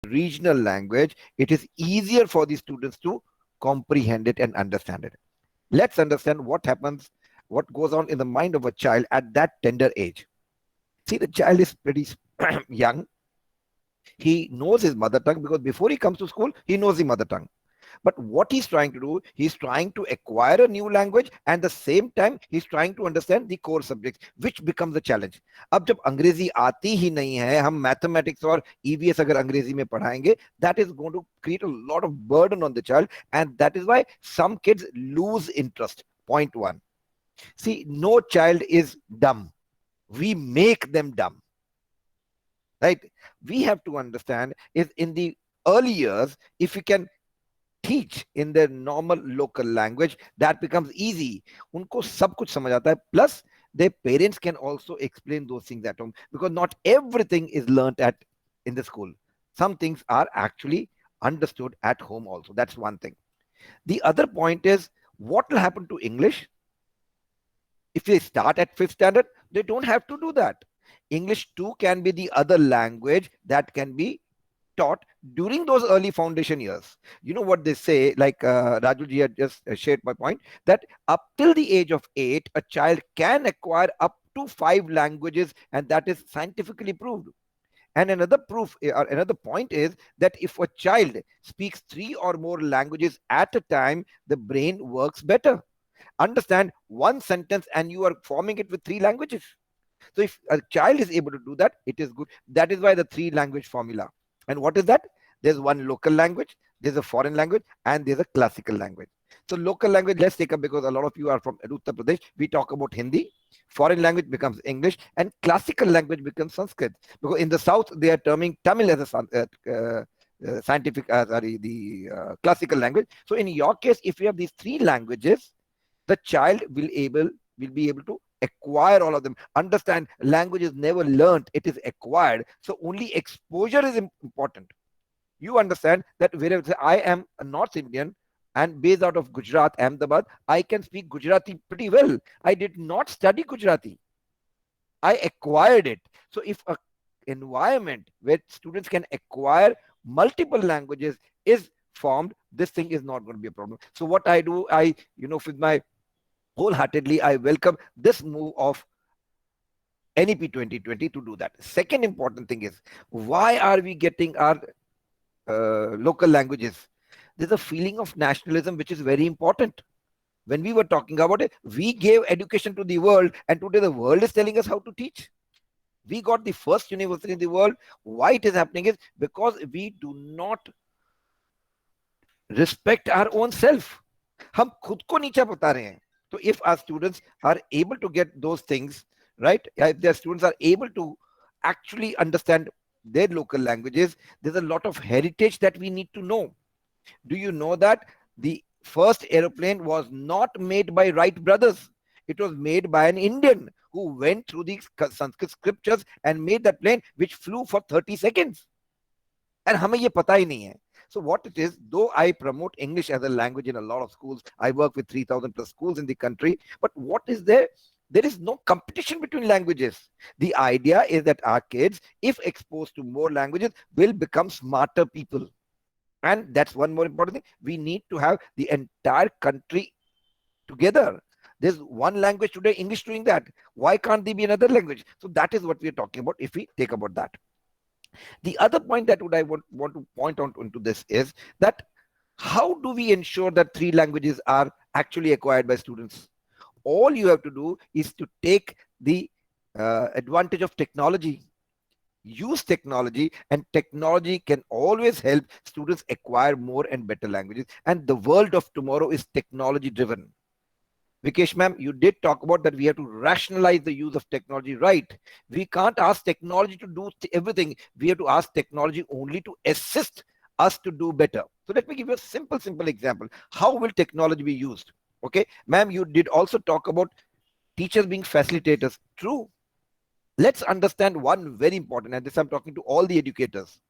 regional language, it is easier for the students to comprehend it and understand it. Let's understand what happens, what goes on in the mind of a child at that tender age. See, the child is pretty young. He knows his mother tongue because before he comes to school, he knows the mother tongue. But what he's trying to do, he's trying to acquire a new language and the same time he's trying to understand the core subjects, which becomes a challenge. अब जब अंग्रेजी आती ही नहीं है, हम mathematics और EVS अगर अंग्रेजी में पढ़ाएंगे, that is going to create a lot of burden on the child, and that is why some kids lose interest. Point one. See, no child is dumb. We make them dumb. Right? We have to understand is in the early years, if we can teach in their normal local language, that becomes easy. उनको सब कुछ समझ आता है. Plus, their parents can also explain those things at home because not everything is learnt at in the school. Some things are actually understood at home also. That's one thing. The other point is what will happen to English if they start at 5th standard. They don't have to do that. English too can be the other language that can be taught during those early foundation years. You know what they say, like Rajuji had just shared my point, that up till the age of 8, a child can acquire up to 5 languages, and that is scientifically proved. And another proof, or another point is that if a child speaks 3 or more languages at a time, the brain works better. Understand one sentence and you are forming it with 3 languages. So if a child is able to do that, it is good. That is why the 3 language formula. And what is that? There's one local language, there's a foreign language, and there's a classical language. So local language, let's take up because a lot of you are from Uttar Pradesh. We talk about Hindi. Foreign language becomes English, and classical language becomes Sanskrit. Because in the south, they are terming Tamil as a scientific, classical language. So in your case, if you have these 3 languages, the child will be able to acquire all of them. Understand, language is never learned, it is acquired. So only exposure is important. You understand that wherever I am a North Indian and based out of Gujarat, Ahmedabad, I can speak Gujarati pretty well. I did not study Gujarati. I acquired it. So if a environment where students can acquire multiple languages is formed, this thing is not going to be a problem. So what I do, with my wholeheartedly, I welcome this move of NEP 2020 to do that. Second important thing is, why are we getting our local languages? There's a feeling of nationalism which is very important. When we were talking about it, we gave education to the world, and today the world is telling us how to teach. We got the first university in the world. Why it is happening is because we do not respect our own self. हम खुद को नीचा बता रहे हैं. So if our students are able to get those things, right? If their students are able to actually understand their local languages, there's a lot of heritage that we need to know. Do you know that the first aeroplane was not made by Wright brothers? It was made by an Indian who went through the Sanskrit scriptures and made that plane which flew for 30 seconds. And हमें ये पता ही नहीं है. So what it is, though I promote English as a language in a lot of schools, I work with 3,000 plus schools in the country, but what is there? There is no competition between languages. The idea is that our kids, if exposed to more languages, will become smarter people. And that's one more important thing. We need to have the entire country together. There's one language today, English doing that. Why can't there be another language? So that is what we are talking about if we take about that. The other point that I want to point out into this is that how do we ensure that 3 languages are actually acquired by students? All you have to do is to take the advantage of technology. Use technology, and technology can always help students acquire more and better languages. And the world of tomorrow is technology driven. Vikesh ma'am, you did talk about that we have to rationalize the use of technology, right? We can't ask technology to do everything. We have to ask technology only to assist us to do better. So let me give you a simple example. How will technology be used? Okay, ma'am, you did also talk about teachers being facilitators. True. Let's understand one very important, and this I'm talking to all the educators.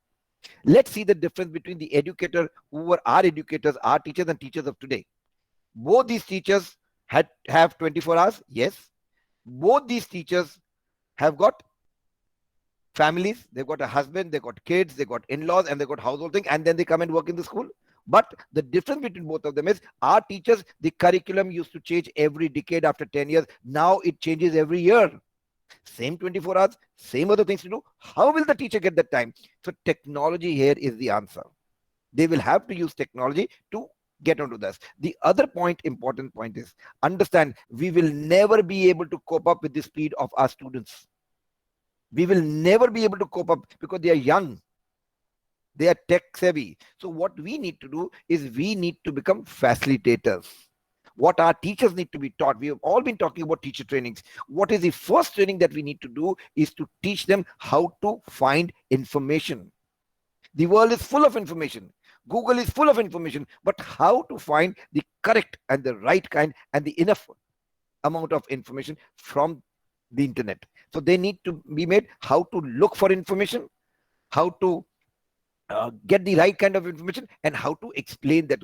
Let's see the difference between the educator who were our educators, our teachers, and teachers of today. Both these teachers have 24 hours, yes. Both these teachers have got families, they've got a husband, they've got kids, they've got in-laws, and they've got household thing, and then they come and work in the school. But the difference between both of them is our teachers, the curriculum used to change every decade after 10 years. Now it changes every year. Same 24 hours, same other things to do. How will the teacher get that time? So technology here is the answer. They will have to use technology to get onto this. The other point, important point is understand we will never be able to cope up with the speed of our students. We will never be able to cope up because they are young. They are tech savvy. So what we need to do is we need to become facilitators. What our teachers need to be taught. We have all been talking about teacher trainings. What is the first training that we need to do is to teach them how to find information. The world is full of information. Google is full of information, but how to find the correct and the right kind and the enough amount of information from the internet. So they need to be made how to look for information, how to get the right kind of information, and how to explain that.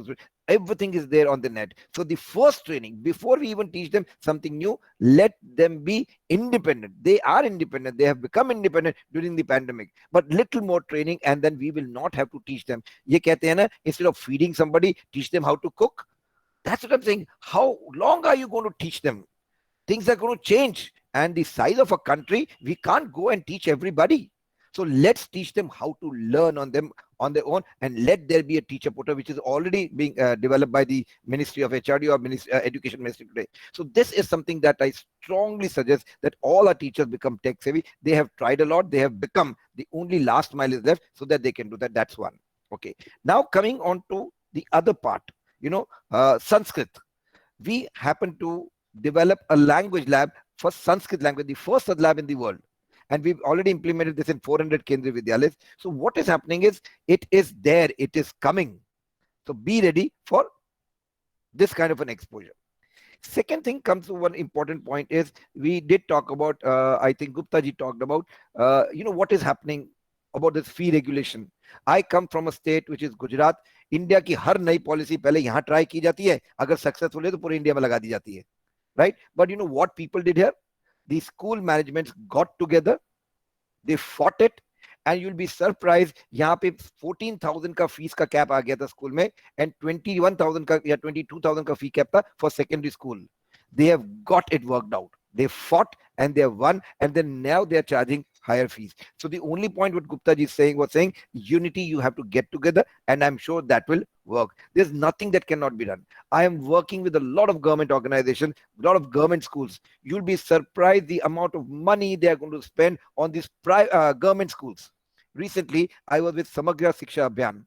Everything is there on the net. So the first training, before we even teach them something new, let them be independent. They are independent. They have become independent during the pandemic. But little more training, and then we will not have to teach them. Ye kehte hain na, instead of feeding somebody, teach them how to cook. That's what I'm saying. How long are you going to teach them? Things are going to change. And the size of a country, we can't go and teach everybody. So let's teach them how to learn on them on their own, and let there be a teacher portal, which is already being developed by the Ministry of HRD or Education Ministry today. So this is something that I strongly suggest that all our teachers become tech savvy. They have tried a lot. They have become the only last mile is left so that they can do that. That's one. Okay. Now coming on to the other part, Sanskrit. We happen to develop a language lab for Sanskrit language, the first lab in the world. And we've already implemented this in 400 Kendriya Vidyalayas. So what is happening is, it is there, it is coming. So be ready for this kind of an exposure. Second thing comes to one important point is, we did talk about, I think Gupta ji talked about, what is happening about this fee regulation. I come from a state which is Gujarat. India की हर नई policy पहले यहाँ try की जाती है, अगर successful है तो पूरे इंडिया में लगा दी जाती है, right? But you know what people did here? The school managements got together, they fought it, and you'll be surprised, यहाँ पे 14,000 का फीस का कैप आ गया था स्कूल में, and 21,000 का या 22,000 का फी कैप था for secondary school. They have got it worked out. They fought and they have won, and then now they are charging higher fees. So the only point what Gupta ji was saying, unity, you have to get together, and I'm sure that will work. There's nothing that cannot be done. I am working with a lot of government organizations, a lot of government schools. You'll be surprised the amount of money they are going to spend on these government schools. Recently, I was with Samagra Shiksha Abhiyan.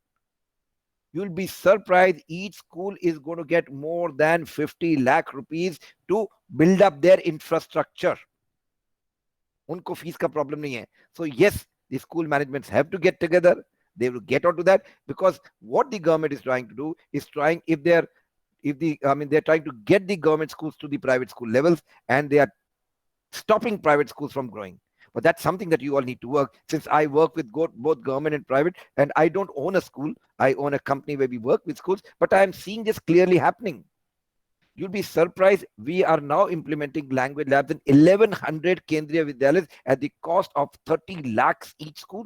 You'll be surprised, each school is going to get more than 50 lakh rupees to build up their infrastructure. उनको fees का problem नहीं है. So yes, the school managements have to get together. They will get onto that, because what the government is trying to do is they're trying to get the government schools to the private school levels, and they are stopping private schools from growing. But that's something that you all need to work. Since I work with both government and private, and I don't own a school, I own a company where we work with schools, but I am seeing this clearly happening. You'll be surprised, we are now implementing language labs in 1100 Kendriya Vidyalayas at the cost of 30 lakhs each school.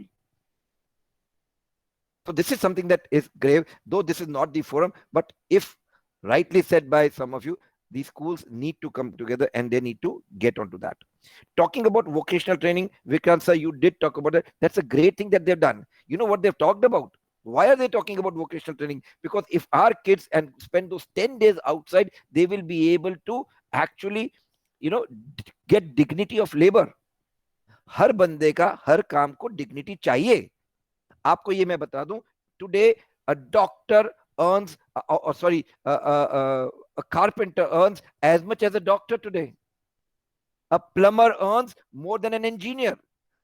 So this is something that is grave, though this is not the forum, but if rightly said by some of you, these schools need to come together and they need to get onto that. Talking about vocational training, Vikrant sir, you did talk about it. That's a great thing that they've done. You know what they've talked about? Why are they talking about vocational training? Because if our kids and spend those 10 days outside, they will be able to actually, get dignity of labor. हर बंदे का हर काम को dignity चाहिए. आपको ये मैं बता दूं, today a doctor earns, a carpenter earns as much as a doctor today. A plumber earns more than an engineer.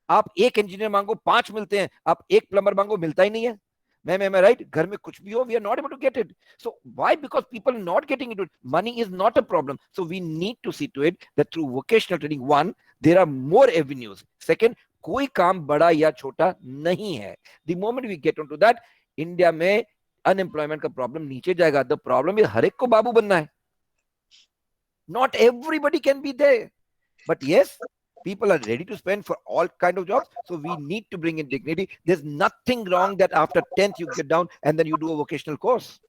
आप एक इंजीनियर मांगो 5 मिलते हैं, आप एक प्लम्बर मांगो मिलता ही नहीं है. मैं राइट, घर में कुछ भी हो, we are not able to get it. So why? Because people are not getting into it. Money is not a problem. So we need to see to it that through vocational training, one, there are more avenues. Second, कोई काम बड़ा या छोटा नहीं है. The moment we get onto that, India में unemployment का problem नीचे जाएगा. The problem is हर एक को बाबू बनना है. Not everybody can be there. But yes, People are ready to spend for all kind of jobs, so we need to bring in dignity. There's nothing wrong that after 10th you get down and then you do a vocational course.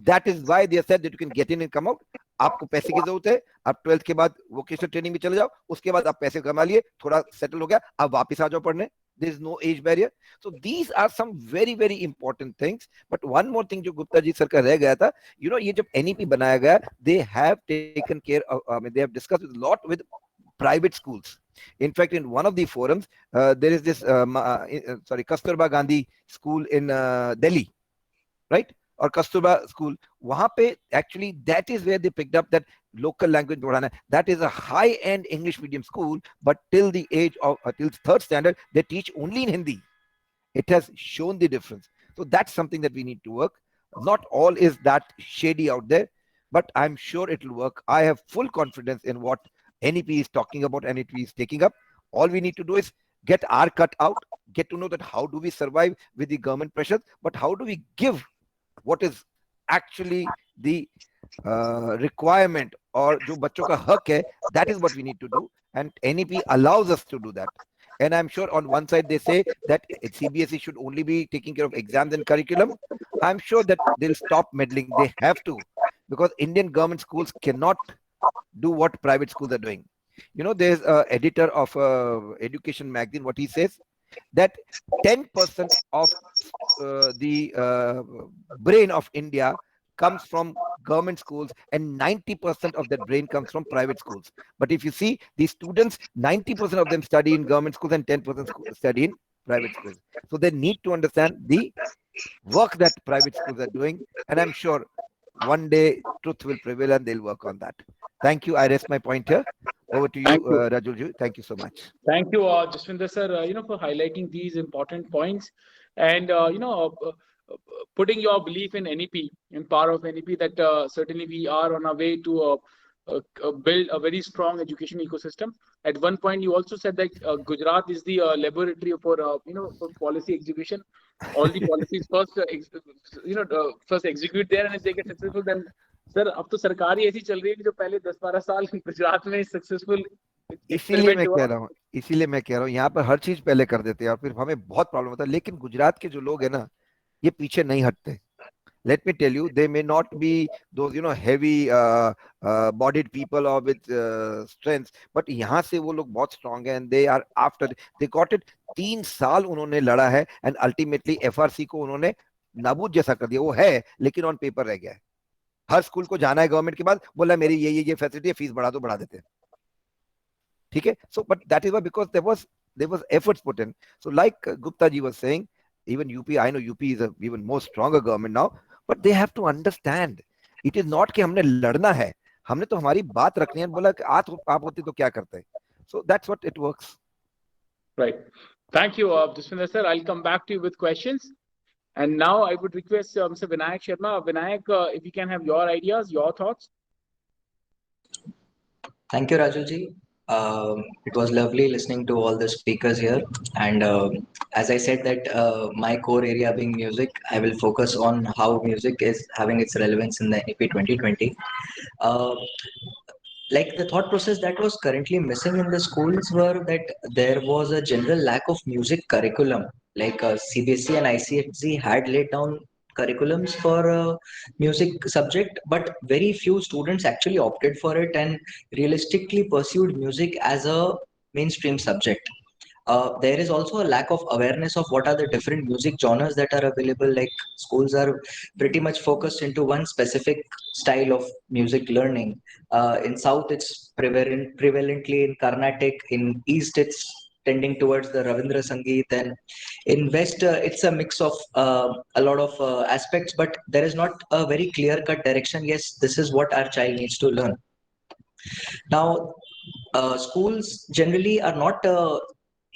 That is why they said that you can get in and come out. आपको पैसे की जरूरत है, आप 12th के बाद vocational training में चले जाओ, उसके बाद आप पैसे कमा लिए, थोड़ा सेटल हो गया, आप वापस आ जाओ पढ़ने. There is no age barrier. So these are some very very important things. But one more thing जो गुप्ता जी सर का रह गया था, ये जब NEP बनाया गया, they have taken care of, they have discussed a lot with private schools. In fact, in one of the forums, there is this Kasturba Gandhi School in Delhi, right? Or Kasturba School. वहां पे actually that is where they picked up that local language पढ़ाना. That is a high-end English medium school, but till the age of till third standard, they teach only in Hindi. It has shown the difference. So that's something that we need to work. Not all is that shady out there, but I'm sure it will work. I have full confidence in what NEP is talking about, NEP is taking up. All we need to do is get our cut out, get to know that how do we survive with the government pressures, but how do we give what is actually the requirement or जो बच्चों का हक है, that is what we need to do, and NEP allows us to do that. And I'm sure on one side they say that CBSE should only be taking care of exams and curriculum. I'm sure that they'll stop meddling. They have to, because Indian government schools cannot do what private schools are doing. There's a editor of education magazine, what he says, that 10% of the brain of India comes from government schools, and 90% of that brain comes from private schools. But if you see these students, 90% of them study in government schools and 10% study in private schools. So they need to understand the work that private schools are doing, and I'm sure one day truth will prevail and they'll work on that. Thank you. I rest my point here. Over to you, Rajulji. Thank you so much. Thank you, Jaswinder sir, for highlighting these important points, and putting your belief in NEP, in power of NEP, that certainly we are on our way to build a very strong education ecosystem. At one point, you also said that Gujarat is the laboratory for for policy execution. All the policies first, first execute there, and if they get successful, then sir अब तो सरकार ही ऐसी चल रही है कि जो पहले 10-12 साल गुजरात में सक्सेसफुल इसीलिए मैं कह रहा हूँ यहाँ पर हर चीज पहले कर देते हैं और फिर हमें बहुत प्रॉब्लम होता है. लेकिन गुजरात के जो लोग हैं ना, ये पीछे नहीं हटते. Let me tell you, they may not be those heavy bodied people or with strength, but यहाँ से वो लोग बहुत strong हैं, and they are after they got it. 3 साल उन्होंने लड़ा है, and ultimately FRC को उन्होंने नाबूद जैसा कर दिया. वो है लेकिन ऑन पेपर रह गया है. हर स्कूल को जाना है गवर्नमेंट के बाद, बोला मेरी ये फैसिलिटी है, फीस बढ़ा दो, बढ़ा देते हैं. ठीक है. So but that is why, because there was efforts put in. So like Gupta ji was saying, even UP, I know UP is a even more stronger government now, but they have to understand it is not कि हमने लड़ना है, हमने तो हमारी बात रखनी है. बोला कि आप होती तो क्या करते. So that's what it works. Right. Thank you, Jaswinder sir. I'll come back to you with questions. And now I would request Mr. Vinayak Sharma. Vinayak, if you can have your ideas, your thoughts. Thank you, Rajulji. It was lovely listening to all the speakers here. And as I said that my core area being music, I will focus on how music is having its relevance in the NEP 2020. Like the thought process that was currently missing in the schools were that there was a general lack of music curriculum. Like CBSE and ICSE had laid down curriculums for music subject, but very few students actually opted for it and realistically pursued music as a mainstream subject. There is also a lack of awareness of what are the different music genres that are available. Like schools are pretty much focused into one specific style of music learning. In South, it's prevalently in Carnatic. In East, it's tending towards the Ravindra Sangeet, and in West, it's a mix of a lot of aspects, but there is not a very clear-cut direction. Yes, this is what our child needs to learn. Now, schools generally are not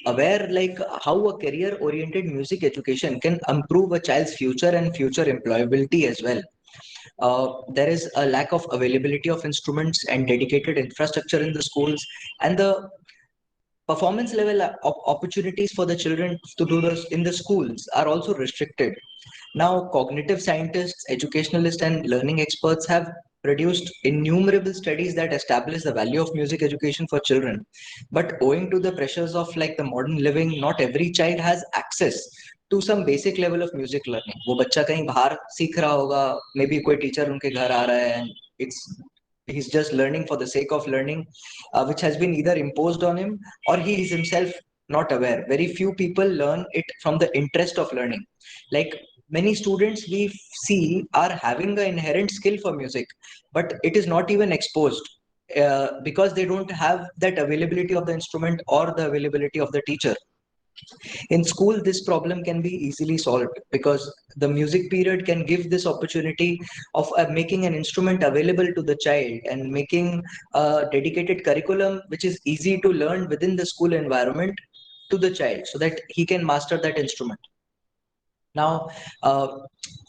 aware like how a career oriented music education can improve a child's future and future employability as well. There is a lack of availability of instruments and dedicated infrastructure in the schools, and the performance level opportunities for the children to do this in the schools are also restricted. Now, cognitive scientists, educationalists, and learning experts have produced innumerable studies that establish the value of music education for children. But owing to the pressures of like the modern living, not every child has access to some basic level of music learning. वो बच्चा कहीं बाहर सीख रहा होगा, maybe कोई teacher उनके घर आ रहा है, and it's he's just learning for the sake of learning, which has been either imposed on him or he is himself not aware. Very few people learn it from the interest of learning. Like many students we see are having an inherent skill for music, but it is not even exposed because they don't have that availability of the instrument or the availability of the teacher. In school this problem can be easily solved because the music period can give this opportunity of making an instrument available to the child and making a dedicated curriculum which is easy to learn within the school environment to the child so that he can master that instrument. Now,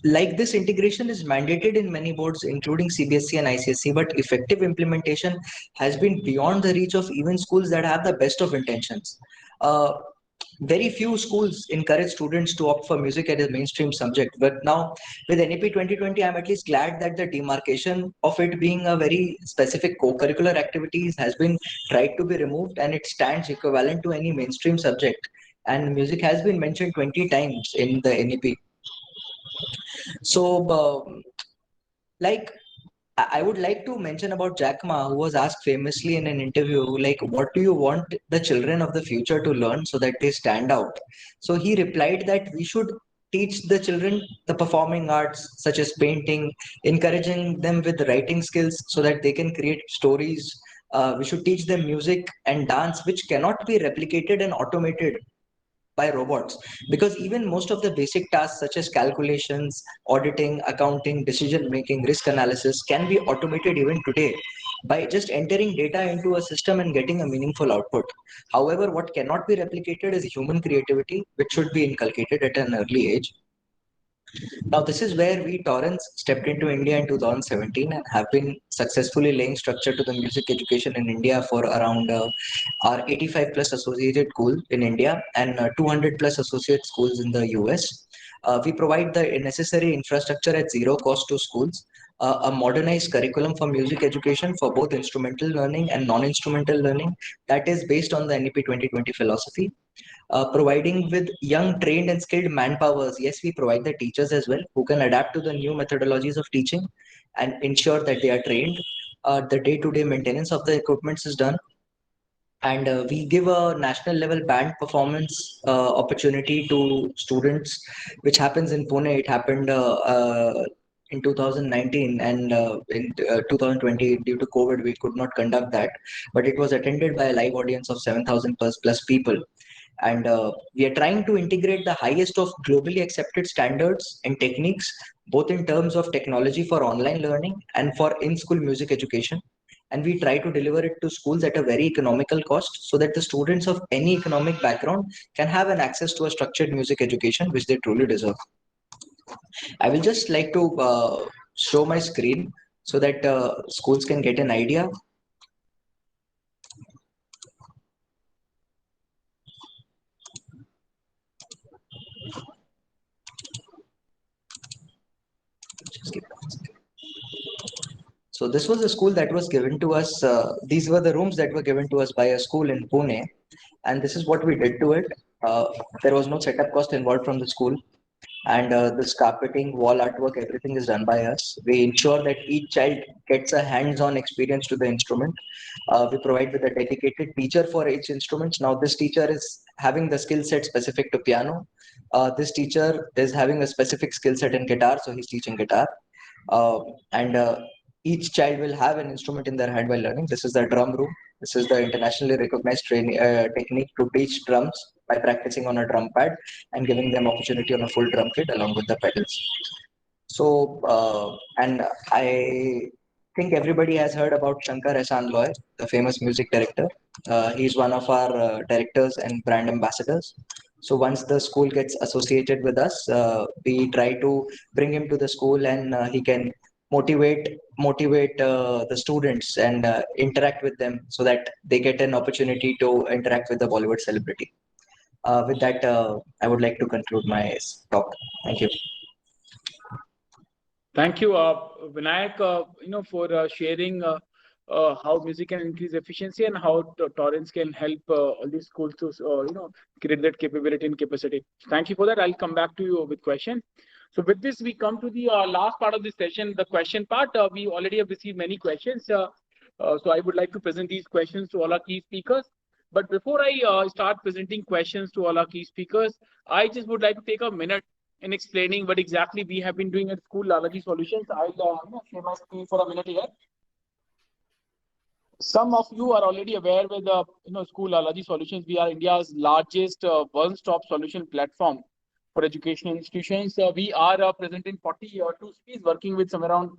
like this integration is mandated in many boards, including CBSE and ICSE, but effective implementation has been beyond the reach of even schools that have the best of intentions. Very few schools encourage students to opt for music as a mainstream subject. But now, with NEP 2020, I'm at least glad that the demarcation of it being a very specific co-curricular activities has been tried to be removed, and it stands equivalent to any mainstream subject. And music has been mentioned 20 times in the NEP. So, like, I would like to mention about Jack Ma, who was asked famously in an interview, like, what do you want the children of the future to learn so that they stand out? So he replied that we should teach the children the performing arts, such as painting, encouraging them with writing skills so that they can create stories. We should teach them music and dance, which cannot be replicated and automated by robots, because even most of the basic tasks such as calculations, auditing, accounting, decision making, risk analysis can be automated even today by just entering data into a system and getting a meaningful output. However, what cannot be replicated is human creativity, which should be inculcated at an early age. Now, this is where we Torrents stepped into India in 2017 and have been successfully laying structure to the music education in India for around our 85 plus associated schools in India and 200 plus associate schools in the US. We provide the necessary infrastructure at zero cost to schools, a modernized curriculum for music education for both instrumental learning and non-instrumental learning that is based on the NEP 2020 philosophy, providing with young trained and skilled manpowers. Yes, we provide the teachers as well who can adapt to the new methodologies of teaching and ensure that they are trained. The day-to-day maintenance of the equipments is done, and we give a national level band performance opportunity to students, which happens in Pune. It happened in 2019, and in 2020 due to COVID we could not conduct that, but it was attended by a live audience of 7,000 plus people. And we are trying to integrate the highest of globally accepted standards and techniques, both in terms of technology for online learning and for in-school music education. And we try to deliver it to schools at a very economical cost so that the students of any economic background can have an access to a structured music education which they truly deserve. I will just like to show my screen so that schools can get an idea. Just give me one second. So this was a school that was given to us. These were the rooms that were given to us by a school in Pune, and this is what we did to it. There was no setup cost involved from the school, and this carpeting, wall artwork, everything is done by us. We ensure that each child gets a hands-on experience to the instrument. We provide with a dedicated teacher for each instrument. Now, this teacher is having the skill set specific to piano. This teacher is having a specific skill set in guitar, so he's teaching guitar. And each child will have an instrument in their hand while learning. This is the drum room. This is the internationally recognized training technique to teach drums by practicing on a drum pad and giving them opportunity on a full drum kit along with the pedals. So, and I think everybody has heard about Shankar Ehsan Loy, the famous music director. He's one of our directors and brand ambassadors. So once the school gets associated with us, we try to bring him to the school, and he can motivate the students and interact with them so that they get an opportunity to interact with the Bollywood celebrity. With that, I would like to conclude my talk. Thank you. Thank you, Vinayak, for sharing how music can increase efficiency and how torrents can help all these schools to, create that capability and capacity. Thank you for that. I'll come back to you with question. So with this, we come to the last part of the session, the question part. We already have received many questions. So I would like to present these questions to all our key speakers. But before I start presenting questions to all our key speakers, I just would like to take a minute in explaining what exactly we have been doing at School Lalaji Solutions. I'll share my screen for a minute here. Some of you are already aware with School Lalaji Solutions. We are India's largest one-stop solution platform for educational institutions. We are present in 42 cities, working with some around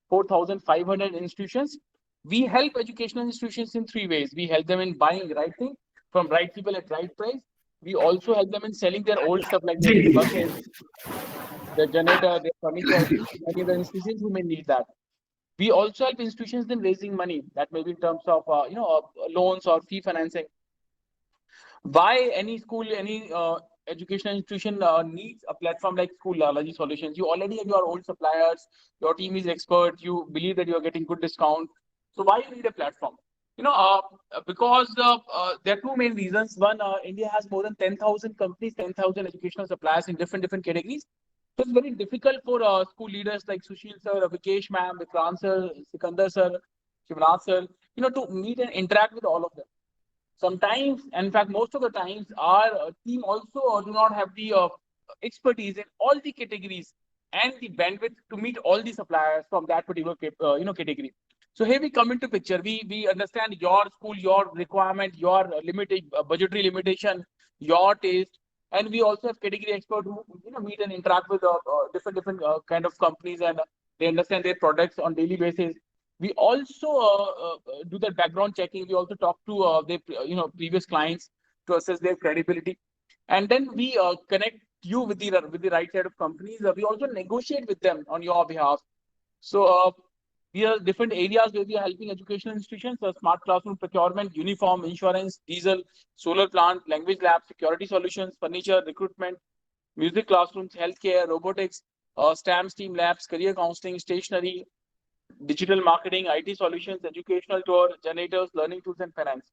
4,500 institutions. We help educational institutions in three ways. We help them in buying right thing from right people at right price. We also help them in selling their old stuff like their buses, their generator, their furniture, any other institutions who may need that. We also help institutions in raising money. That may be in terms of loans or fee financing. Why any school, any educational institution needs a platform like School Lalaji Solutions? You already have your old suppliers. Your team is expert. You believe that you are getting good discount. So why you need a platform? Because there are two main reasons. One, India has more than 10,000 companies, 10,000 educational suppliers in different categories. So it's very difficult for school leaders like Sushil sir, Vikesh ma'am, Vikrant sir, Sikandar sir, Shivnath sir, to meet and interact with all of them. Sometimes, in fact, most of the times, our team also do not have the expertise in all the categories and the bandwidth to meet all the suppliers from that particular category. So here we come into picture. We understand your school, your requirement, your limited budgetary limitation, your taste, and we also have category experts who meet and interact with different kind of companies, and they understand their products on daily basis. We also do that background checking. We also talk to their previous clients to assess their credibility, and then we connect you with the right set of companies. We also negotiate with them on your behalf. So we are different areas where we are helping educational institutions: smart classroom procurement, uniform, insurance, diesel, solar plant, language lab, security solutions, furniture, recruitment, music classrooms, healthcare, robotics, STEM, STEAM labs, career counseling, stationery, digital marketing, IT solutions, educational tour, generators, learning tools, and finance.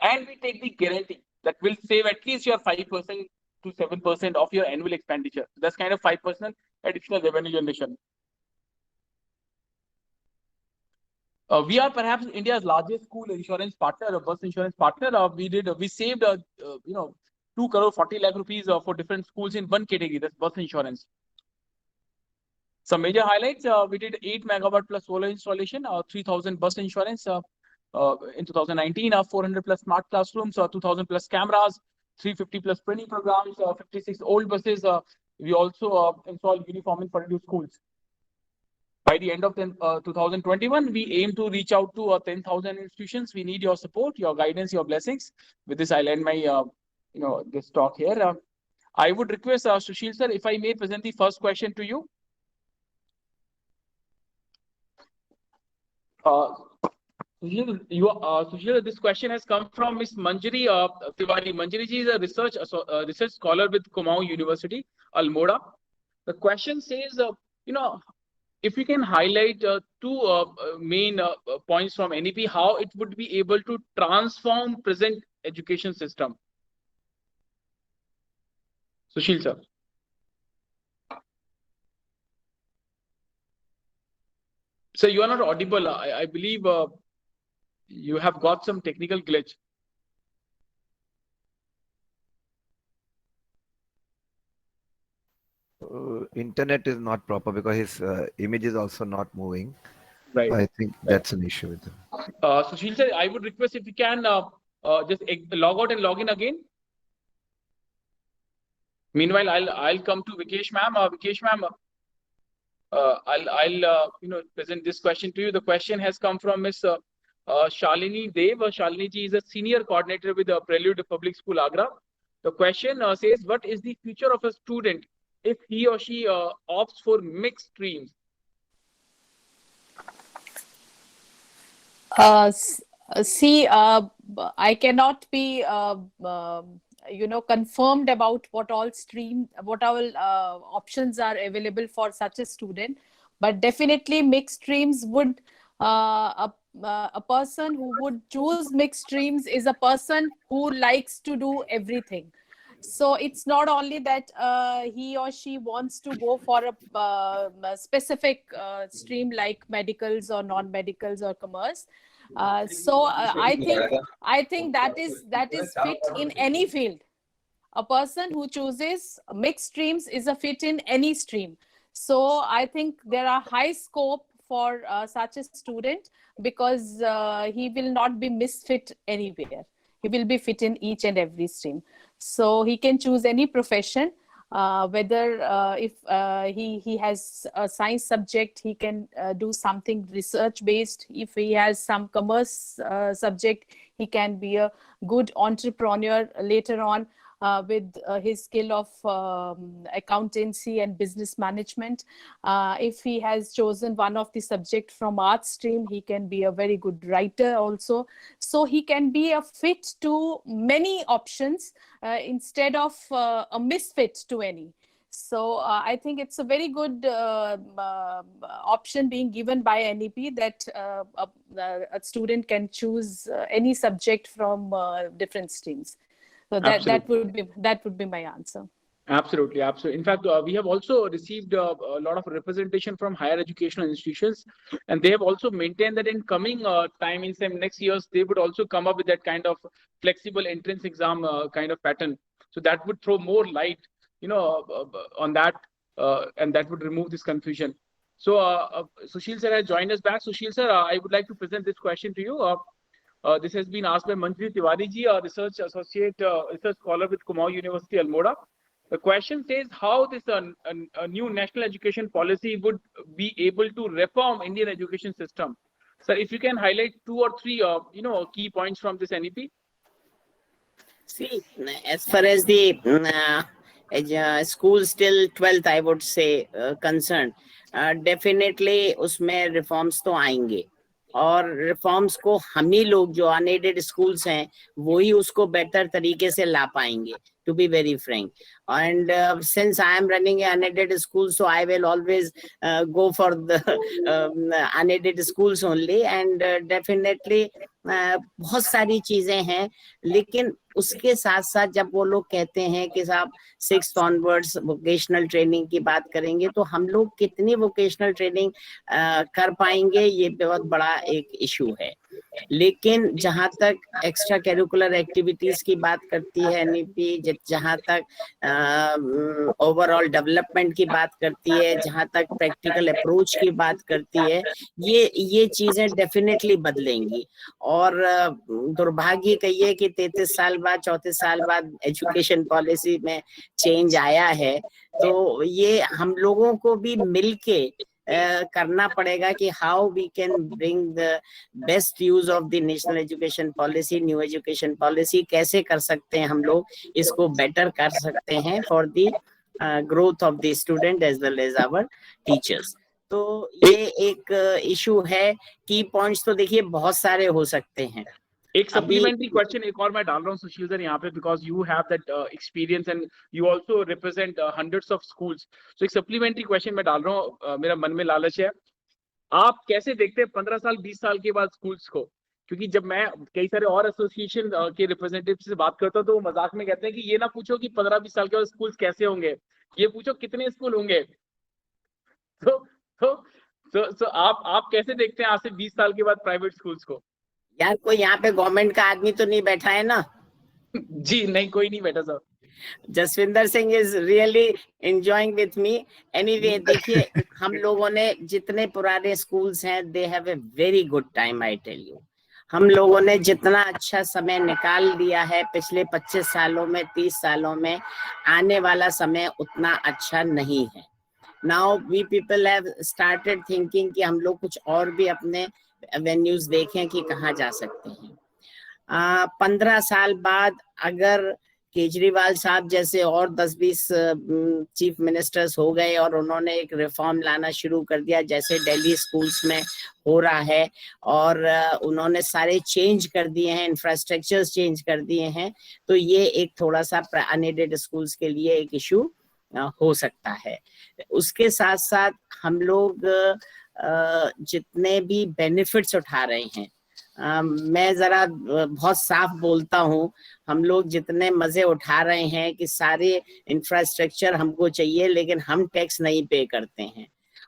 And we take the guarantee that will save at least your 5% to 7% of your annual expenditure. That's kind of 5% additional revenue generation. We are perhaps India's largest school insurance partner, a bus insurance partner. We saved 2 crore 40 lakh rupees for different schools in one category. That's bus insurance. Some major highlights: we did 8 megawatt plus solar installation, 3,000 bus insurance in 2019, 400 plus smart classrooms, 2,000 plus cameras, 350 plus training programs, 56 old buses. We also installed uniform in 42 schools. By the end of 2021, we aim to reach out to 10,000 institutions. We need your support, your guidance, your blessings. With this, I'll end my this talk here. I would request Sushil sir, if I may present the first question to you. Sushil, this question has come from Miss Manjari Tiwari. Manjari ji is a research scholar with Kumaon University, Almora. The question says, if you can highlight two main points from NEP, how it would be able to transform present education system. Sushil sir. So you are not audible. I believe you have got some technical glitch. Internet is not proper because his image is also not moving. Right. I think that's an issue with him. Sushil sir, I would request if you can just log out and log in again. Meanwhile, I'll come to Vikesh ma'am. Vikesh ma'am, I'll present this question to you. The question has come from Miss Shalini Dev. Shalini ji is a senior coordinator with Prelude Public School, Agra. The question says, what is the future of a student if he or she opts for mixed streams? See, I cannot be confirmed about what all options are available for such a student. But definitely mixed streams would, a person who would choose mixed streams is a person who likes to do everything. So it's not only that he or she wants to go for a specific stream like medicals or non-medicals or commerce. I think that is fit in any field. A person who chooses mixed streams is a fit in any stream. So I think there are high scope for such a student, because he will not be misfit anywhere. He will be fit in each and every stream. So he can choose any profession, whether if he has a science subject, he can do something research based. If he has some commerce subject, he can be a good entrepreneur later on, with his skill of accountancy and business management. If he has chosen one of the subject from art stream, he can be a very good writer also. So he can be a fit to many options, instead of a misfit to any. So I think it's a very good option being given by NEP, that a student can choose any subject from different streams. So that would be my answer. Absolutely, absolutely. In fact, we have also received a lot of representation from higher educational institutions, and they have also maintained that in coming time, in some next years, they would also come up with that kind of flexible entrance exam kind of pattern. So that would throw more light, on that, and that would remove this confusion. So Sushil sir has joined us back. Sushil sir, I would like to present this question to you. This has been asked by Manjri Tiwari ji, a research associate, research scholar with Kumaon University, Almora. The question says how this a new national education policy would be able to reform Indian education system. Sir, if you can highlight 2 or 3, key points from this NEP. See, as far as the schools till 12th, I would say concerned, definitely उसमें reforms तो आएंगे, और reforms को हम ही लोग जो unaided schools हैं वही उसको बेहतर तरीके से ला पाएंगे, to be very frank. And since I am running an unaided school, so I will always go for the unaided schools only. And definitely बहुत सारी चीजें हैं, लेकिन उसके साथ साथ जब वो लोग कहते हैं कि साहब 6th ऑनवर्ड्स वोकेशनल ट्रेनिंग की बात करेंगे, तो हम लोग कितनी वोकेशनल ट्रेनिंग कर पाएंगे, ये बहुत बड़ा एक इशू है. लेकिन जहां तक एक्स्ट्रा करिकुलर एक्टिविटीज की बात करती है एनईपी, जहां तक ओवरऑल डेवलपमेंट की बात करती है, जहां तक प्रैक्टिकल अप्रोच की बात करती है, ये चीजें डेफिनेटली बदलेंगी. और दुर्भाग्य कहिए कि 33 साल बाद 34 साल बाद एजुकेशन पॉलिसी में चेंज आया है, तो ये हम लोगों को भी मिलके करना पड़ेगा कि how we can bring the best use of the national education policy, new education policy. कैसे कर सकते हैं हम लोग इसको बेटर कर सकते हैं for the growth of the student as well as our teachers. तो ये एक इशू है. की पॉइंट्स तो देखिए बहुत सारे हो सकते हैं. एक सप्लीमेंट्री क्वेश्चन एक और मैं डाल रहा हूँ सुशील सर यहाँ पे, because you have that experience and you also represent hundreds of schools. So एक सप्लीमेंट्री क्वेश्चन मैं डाल रहा हूँ, मेरा मन में लालच है. आप कैसे देखते हैं 15 साल 20 साल के बाद स्कूल्स को? क्योंकि जब मैं कई सारे और एसोसिएशन के रिप्रेजेंटेटिव से बात करता हूँ तो वो मजाक में कहते हैं कि ये ना पूछो कि 15-20 साल के बाद स्कूल्स कैसे होंगे, ये पूछो कितने स्कूल होंगे. तो आप कैसे देखते हैं आज से 20 साल के बाद प्राइवेट स्कूल्स को? यार कोई यहाँ पे गवर्नमेंट का आदमी तो नहीं बैठा है ना? जी नहीं, कोई नहीं बैठा sir. Jasvinder Singh is really enjoying with me. Anyway देखिए, हम लोगों ने जितने पुराने स्कूल्स हैं, they have a very good time. I tell you, हम लोगों ने जितना अच्छा समय निकाल दिया है पिछले 25 सालों में, 30 सालों में, आने वाला समय उतना अच्छा नहीं है. Now we people have started thinking कि हम लोग कुछ और भी अपने वेन्यूज देखें कि कहाँ जा सकते हैं. 15 साल बाद अगर केजरीवाल साहब जैसे और 10-20 चीफ मिनिस्टर्स हो गए और उन्होंने एक रिफॉर्म लाना शुरू कर दिया, जैसे दिल्ली स्कूल्स में हो रहा है, और उन्होंने सारे चेंज कर दिए हैं, इंफ्रास्ट्रक्चर्स चेंज कर दिए हैं, तो ये एक थोड़ा सा अनएडेड स्कूल्स के लिए एक इशू हो सकता है। उसके साथ साथ हम लोग जितने भी बेनिफिट्स उठा रहे हैं, मैं जरा बहुत साफ बोलता हूँ, हम लोग जितने मजे उठा रहे हैं कि सारे इंफ्रास्ट्रक्चर हमको चाहिए लेकिन हम टैक्स नहीं पे करते हैं,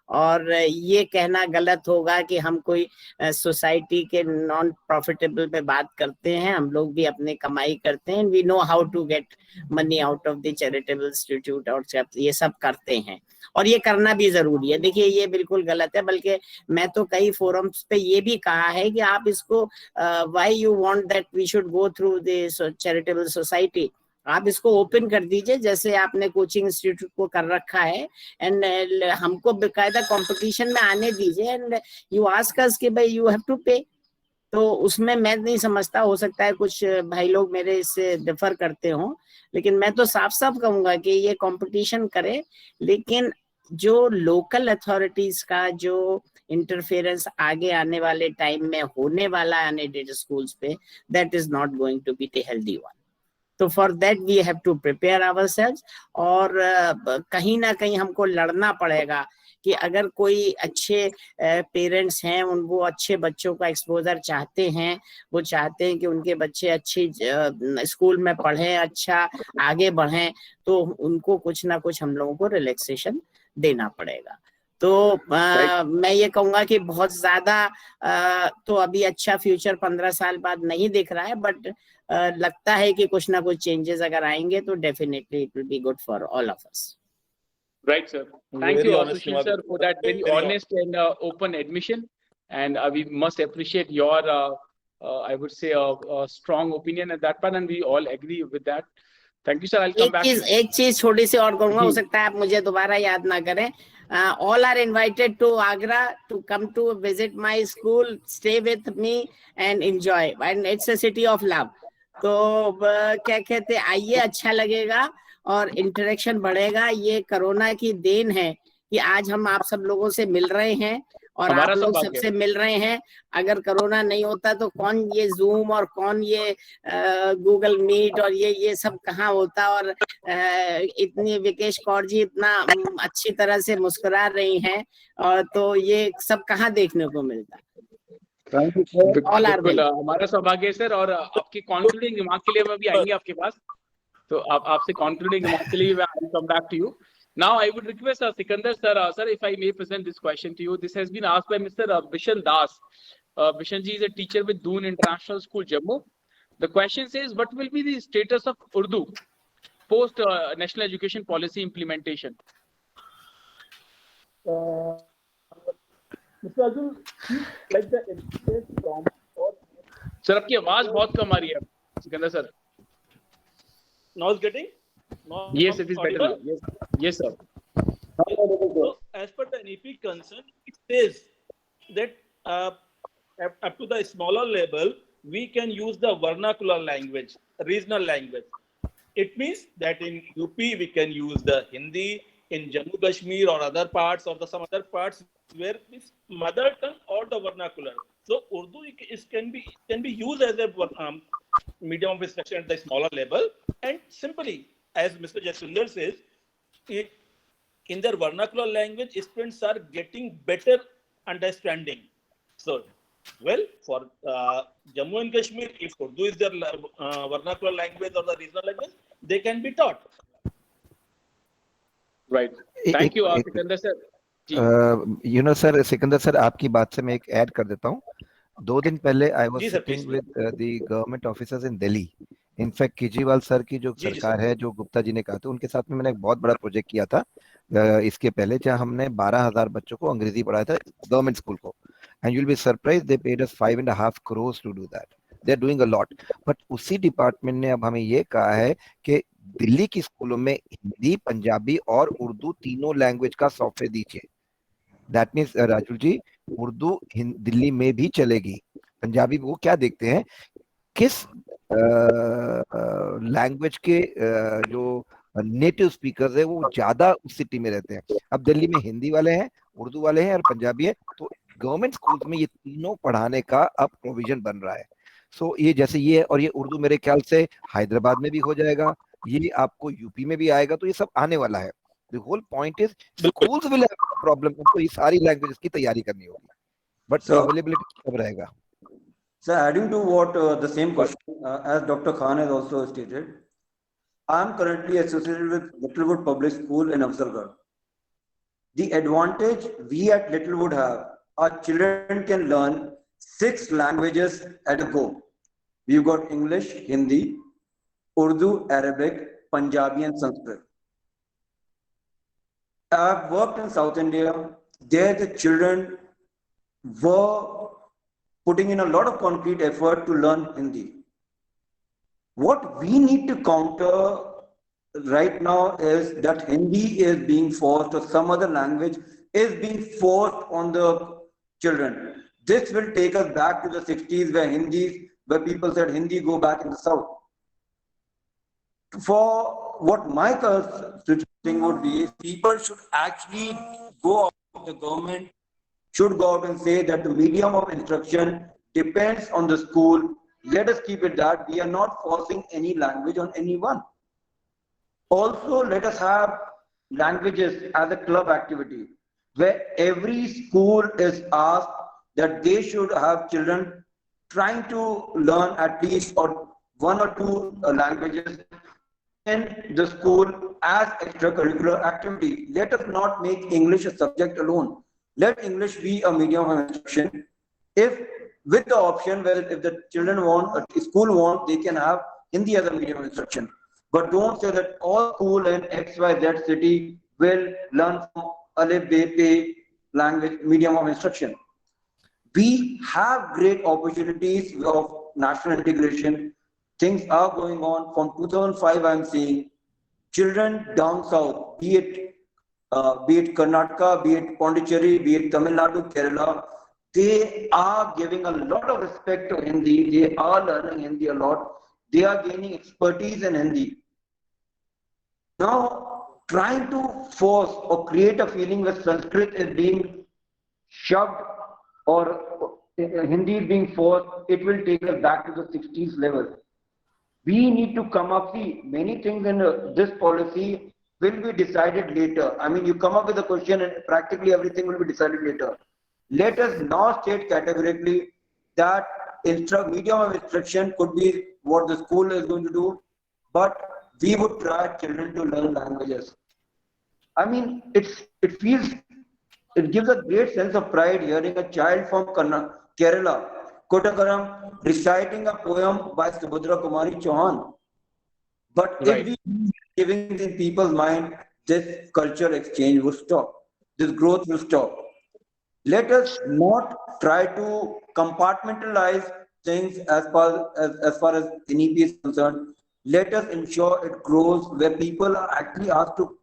और ये कहना गलत होगा कि हम कोई सोसाइटी के नॉन प्रॉफिटेबल पे बात करते हैं। हम लोग भी अपने कमाई करते हैं, we know how to get money out of the charitable institute, और ये सब करते हैं, और ये करना भी जरूरी है। देखिए ये बिल्कुल गलत है, बल्कि मैं तो कई फोरम्स पे ये भी कहा है कि आप इसको why you want that we should go through the charitable society, आप इसको ओपन कर दीजिए जैसे आपने कोचिंग इंस्टीट्यूट को कर रखा है, एंड हमको बेकायदा कंपटीशन में आने दीजिए, एंड यू आस्क अस कि भाई यू हैव टू पे। तो उसमें मैं नहीं समझता, हो सकता है कुछ भाई लोग मेरे इससे डिफर करते हों, लेकिन मैं तो साफ साफ कहूंगा कि ये कंपटीशन करे, लेकिन जो लोकल अथॉरिटीज का जो इंटरफेरेंस आगे आने वाले टाइम में होने वाला है अनएडेड स्कूल्स पे, that is not going to be the healthy one. तो for that we have to prepare ourselves, और कहीं ना कहीं हमको लड़ना पड़ेगा कि अगर कोई अच्छे पेरेंट्स हैं, वो अच्छे बच्चों का एक्सपोजर चाहते हैं, वो चाहते हैं कि उनके बच्चे अच्छी स्कूल में पढ़ें, अच्छा आगे बढ़ें, तो उनको कुछ ना कुछ हम लोगों को रिलैक्सेशन देना पड़ेगा। तो मैं ये कहूंगा कि बहुत ज्यादा तो अभी अच्छा फ्यूचर 15 साल बाद नहीं दिख रहा है, बट लगता है कि कुछ ना कुछ चेंजेस अगर आएंगे तो definitely it will be good for all of us. Right, sir. Thank you, Sushil sir, for that very honest and open admission. And we must appreciate your, I would say, strong opinion at that part, and we all agree with that. Thank you, sir. I'll come back. एक चीज छोटी सी और कहूंगा, हो सकता है आप मुझे दोबारा याद ना करें। All are invited to Agra to come to visit my school, stay with me and enjoy. And it's a city of love. तो क्या कहते हैं, आइए, अच्छा लगेगा और इंटरेक्शन बढ़ेगा। ये कोरोना की देन है कि आज हम आप सब लोगों से मिल रहे हैं और आप लोग सबसे मिल रहे हैं। अगर कोरोना नहीं होता तो कौन ये जूम और कौन ये गूगल मीट और ये सब कहाँ होता, और इतनी विकेश कौर जी इतना अच्छी तरह से मुस्कुरा रही हैं, और तो ये सब कहाँ देखने को मिलता। हमारा सौभाग्य सर, और आपके कंक्लूडिंग रिमार्क के लिए मैं भी आएंगे आपके पास, तो आपसे कंक्लूडिंग रिमार्क के लिए मैं I come back to you. Now I would request Sikandar sir, sir, if I may present this question to you. This has been asked by Mr. Bishan Das. Bishan ji is a teacher with Doon International School, Jammu. The question says, what will be the status of Urdu post National Education Policy implementation? Mr. Azul, like the education from or sir, आपकी आवाज बहुत कम आ रही है, Sikandar sir. Now it's getting? No, yes, it is better now. Yes, yes, sir. So, as per the NEP concern, it says that up to the smaller level, we can use the vernacular language, regional language. It means that in UP we can use the Hindi, in Jammu Kashmir or other parts, or some other parts where it's mother tongue or the vernacular. So Urdu can be used as a medium of instruction at the smaller level, and simply, as Mr. Jaswinder says, in their vernacular language, students are getting better understanding. So, well, for Jammu and Kashmir, if Urdu is their vernacular language or the regional language, they can be taught. Right. Thank you, Sikandar sir. You know, sir, Sikandar sir, आपकी बात से मैं एक add कर देता हूँ। 2 दिन पहले I was sitting with the government officers in Delhi. In fact Kejriwal sir की जो सरकार है, जो गुप्ता जी ने कहा था, उनके साथ में मैंने एक बहुत बड़ा प्रोजेक्ट किया था इसके पहले, जहां हमने 12,000 बच्चों को अंग्रेजी पढ़ाया था गवर्नमेंट स्कूल को, and you will be surprise, they paid us 5.5 crores to do that. They are doing a lot. But उसी डिपार्टमेंट ने अब हमें ये कहा है कि दिल्ली की स्कूलों में हिंदी, पंजाबी और उर्दू तीनों लैंग्वेज का सॉफ्टवेयर दीजिए। दैट मीन्स राजुल जी, उर्दू दिल्ली में भी चलेगी, पंजाबी वो क्या देखते हैं, किस लैंग्वेज के जो नेटिव स्पीकर्स है वो ज्यादा उस सिटी में रहते हैं। अब दिल्ली में हिंदी वाले हैं, उर्दू वाले हैं और पंजाबी है, तो गवर्नमेंट स्कूल्स में ये तीनों पढ़ाने का अब प्रोविजन बन रहा है। सो ये जैसे ये है, और ये उर्दू मेरे ख्याल से हैदराबाद में भी हो जाएगा, ये आपको यूपी में भी आएगा, तो ये सब आने वाला है। The whole point is schools will have problem, उनको ये सारी लैंग्वेजेस की तैयारी करनी होगी, बट So, अवेलेबिलिटी कब रहेगा? so adding to what the same question as Dr. Khan has also stated, I am currently associated with Littlewood Public School in Afzalgarh. The advantage we at Littlewood have, our children can learn 6 languages at a go. We've got English, Hindi, Urdu, Arabic, Punjabi, and Sanskrit. I've worked in South India. There, the children were putting in a lot of concrete effort to learn Hindi. What we need to counter right now is that Hindi is being forced, or some other language is being forced on the children. This will take us back to the 60s where people said Hindi go back in the South. For what my thing would be is people should actually go out, the government should go out and say that the medium of instruction depends on the school. Let us keep it that we are not forcing any language on anyone. Also, let us have languages as a club activity where every school is asked that they should have children trying to learn at least or 1 or 2 languages in the school as extracurricular activity. Let us not make English a subject alone. Let English be a medium of instruction. If with the option where if the children want, a school want, they can have Hindi as a medium of instruction. But don't say that all school in XYZ city will learn from Alif, Be, Pe language medium of instruction. We have great opportunities of national integration. Things are going on. From 2005, I'm seeing children down south, be it Karnataka, be it Pondicherry, be it Tamil Nadu, Kerala, they are giving a lot of respect to Hindi. They are learning Hindi a lot. They are gaining expertise in Hindi. Now, trying to force or create a feeling that Sanskrit is being shoved or Hindi is being forced, it will take us back to the 60s level. We need to come up, see, many things in this policy will be decided later. I mean, you come up with a question and practically everything will be decided later. Let us now state categorically that medium of instruction could be what the school is going to do, but we would try children to learn languages. I mean, it gives a great sense of pride hearing a child from Kerala, Kottakaram, reciting a poem by Subhadra Kumari Chauhan. But if we giving in people's mind, this culture exchange will stop. This growth will stop. Let us not try to compartmentalize things as far as NEP is concerned. Let us ensure it grows where people are actually asked to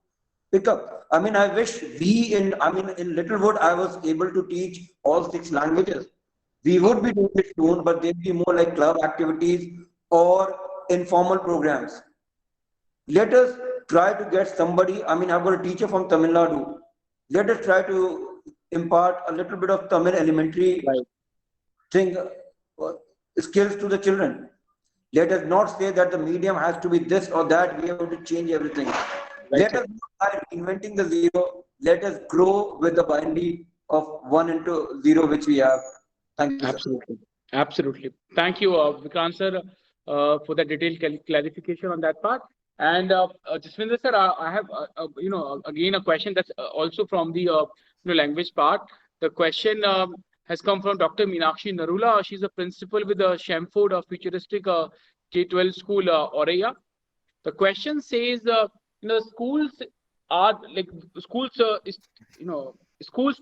pick up. I mean, I wish in Littlewood, I was able to teach all 6 languages. We would be doing it soon, but they'd be more like club activities or informal programs. Let us try to get somebody. I mean, I've got a teacher from Tamil Nadu. Let us try to impart a little bit of Tamil elementary thing, skills to the children. Let us not say that the medium has to be this or that. We have to change everything. Let us not try inventing the zero. Let us grow with the binary of 1 into 0 which we have. Thank you. Absolutely. Absolutely. Thank you, Vikrant sir, for the detailed clarification on that part. And Jaswinder sir, I have, again a question that's also from the language part. The question has come from Dr. Meenakshi Narula. She's a principal with the Shamford Futuristic K-12 school, Aureia. The question says, schools are like schools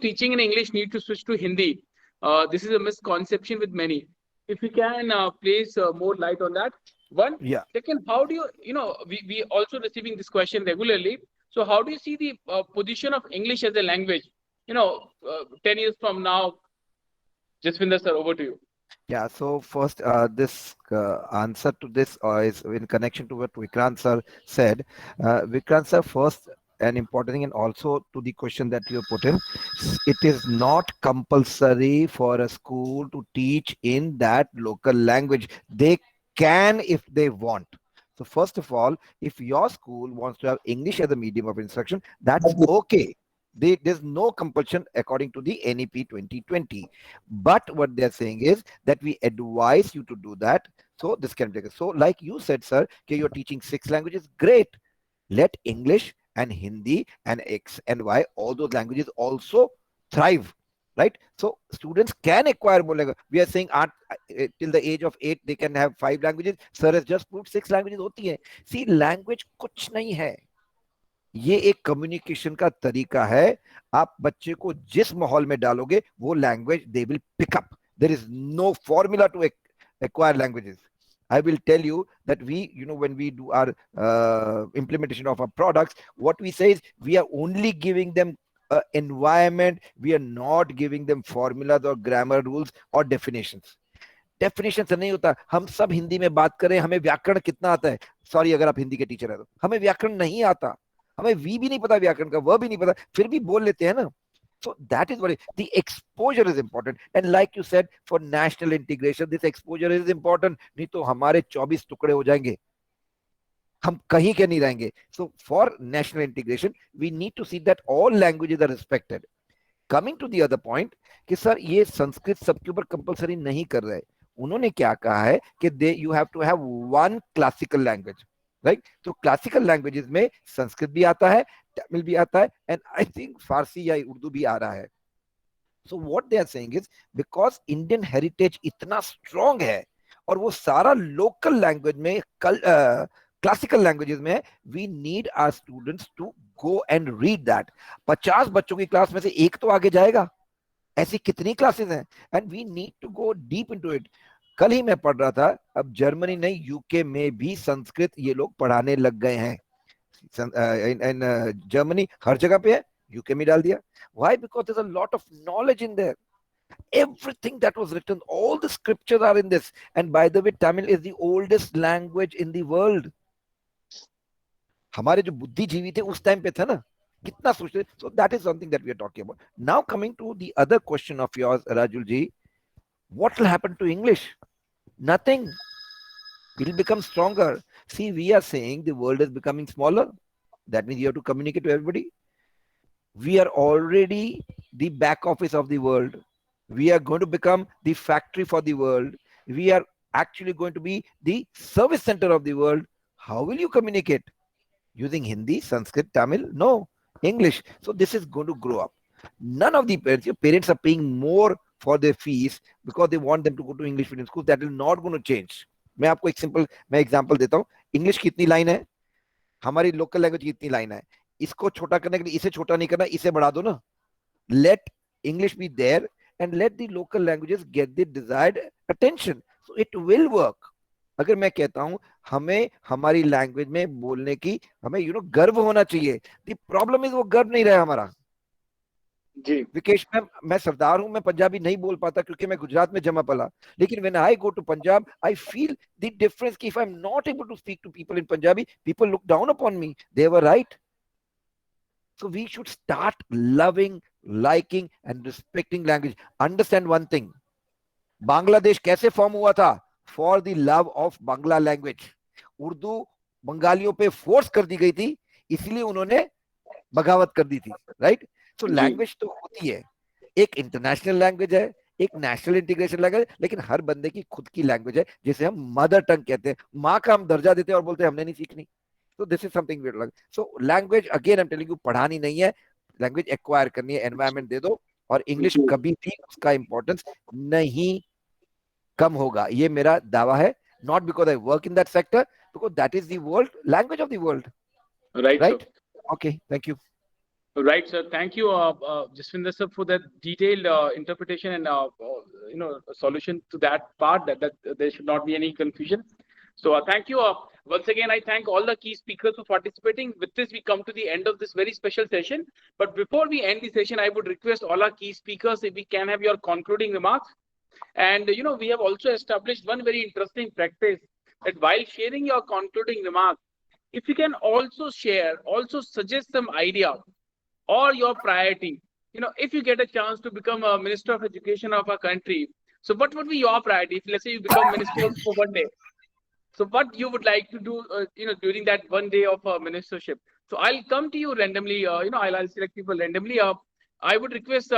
teaching in English need to switch to Hindi. This is a misconception with many. If you can place more light on that. One, second, how do we also receiving this question regularly. So how do you see the position of English as a language, 10 years from now? Jaswinder sir, over to you. Yeah, so first, this answer to this is in connection to what Vikrant sir said. Vikrant sir, first, an important thing, and also to the question that you put in, it is not compulsory for a school to teach in that local language. They can if they want. So first of all, if your school wants to have English as a medium of instruction, that's okay. There's no compulsion according to the NEP 2020. But what they're saying is that we advise you to do that. So this can take. So like you said, sir, okay, you're teaching 6 languages. Great. Let English and Hindi and X and Y, all those languages also thrive. Right? So students can acquire more language. We are saying till the age of 8, they can have 5 languages. Sir has just proved 6 languages hoti hai. See, language kuch nahi hai. ये एक communication का तरीका है. आप बच्चे को जिस माहौल में डालोगे वो language they will pick up. There is no formula to acquire languages. I will tell you that when we do our implementation of our products, what we say is we are only giving them environment. We are not giving them formulas or grammar rules or definitions. Definition से नहीं होता. हम सब हिंदी में बात करें, हमें व्याकरण कितना आता है. सॉरी अगर आप हिंदी के टीचर है तो हमें व्याकरण नहीं आता. हमें वी भी नहीं पता व्याकरण का, वह भी नहीं पता, फिर भी बोल लेते हैं ना. So that is what the exposure is important. And like you said, for national integration, this exposure is important. नहीं तो हमारे 24 टुकड़े हो जाएंगे, हम कहीं के नहीं रहेंगे. So for national integration, we need to see that all languages are respected. Coming to the other point, कि सर ये संस्कृत सबके ऊपर कंपलसरी नहीं कर रहे. उन्होंने क्या कहा है कि you have to have one classical language. Right. तो क्लासिकल लैंग्वेजेस में संस्कृत भी आता है, तमिल भी आता है, एंड आई थिंक फारसी या उर्दू भी आ रहा है. So what they are saying is because Indian heritage इतना स्ट्रांग है और वो सारा लोकल लैंग्वेज में क्लासिकल लैंग्वेजेस में, we need our students to go and read that. 50 बच्चों की क्लास में से एक तो आगे जाएगा. ऐसी कितनी क्लासेस हैं, and we need to go deep into it. कल ही मैं पढ़ रहा था, अब जर्मनी नहीं यूके में भी संस्कृत ये लोग पढ़ाने लग गए हैं. जर्मनी हर जगह पे है, यूके में डाल दिया. Why? Because there is a lot of knowledge in there. Everything that was written, all the scriptures are in this. And by the way, Tamil is the oldest language in the world. हमारे जो बुद्धिजीवी थे उस time पे था ना, कितना सोचते. So that is something that we are talking about. Now coming to the other question of yours, Rajul ji, what will happen to English? Nothing. It will become stronger. See, we are saying the world is becoming smaller. That means you have to communicate to everybody. We are already the back office of the world. We are going to become the factory for the world. We are actually going to be the service center of the world. How will you communicate? Using Hindi, Sanskrit, Tamil? No, English. So this is going to grow up. None of the parents, your parents are paying more for their fees because they want them to go to English medium schools. That is not going to change. मैं आपको एक simple example देता हूँ. English की इतनी line है, हमारी local language की इतनी लाइन है. इसको छोटा करने के लिए इसे छोटा नहीं करना, इसे बढ़ा दो ना. Let English be there and let the local languages get the desired attention. So it will work. अगर मैं कहता हूं हमें हमारी लैंग्वेज में बोलने की हमें गर्व होना चाहिए. The problem is वो गर्व नहीं रहा हमारा. जी विकेश मैम, मैं सरदार हूं, मैं पंजाबी नहीं बोल पाता क्योंकि मैं गुजरात में जमा पला. लेकिन when I go to Punjab, I feel the difference कि if I'm not able to speak to people in Punjabi, people look down upon me. They were right. So we should start loving, liking and respecting language. Understand one thing. Bangladesh कैसे form हुआ था? For the love of Bangla language. Urdu बंगालियों पे force कर दी गई थी, इसलिए उन्होंने बगावत कर दी थी. राइट. सो लैंग्वेज तो होती है, एक इंटरनेशनल लैंग्वेज है, एक नेशनल इंटीग्रेशन लैंग्वेज, लेकिन हर बंदे की खुद की लैंग्वेज है, जिसे हम मदर टंग कहते हैं. माँ का हम दर्जा देते हैं और बोलते हैं हमने नहीं सीखनी. So this is something weird. So language, again I'm telling you, पढ़ानी नहीं है, language acquire करनी है, environment दे दो, और English कभी भी उसका importance नहीं कम होगा. ये मेरा दावा है. Not because I work in that sector, because that is the world language of the world. Right. Right? Okay. Thank you. Right, sir. Thank you, Jaswinder sir, for that detailed interpretation and solution to that part. That there should not be any confusion. So thank you. Once again, I thank all the key speakers for participating. With this, we come to the end of this very special session. But before we end the session, I would request all our key speakers if we can have your concluding remarks. And we have also established one very interesting practice, that while sharing your concluding remark, if you can also share, also suggest some idea or your priority. If you get a chance to become a minister of education of a country, so what would be your priority? If let's say you become minister for one day, so what you would like to do, during that one day of ministership? So I'll come to you randomly. I'll select people randomly. I would request,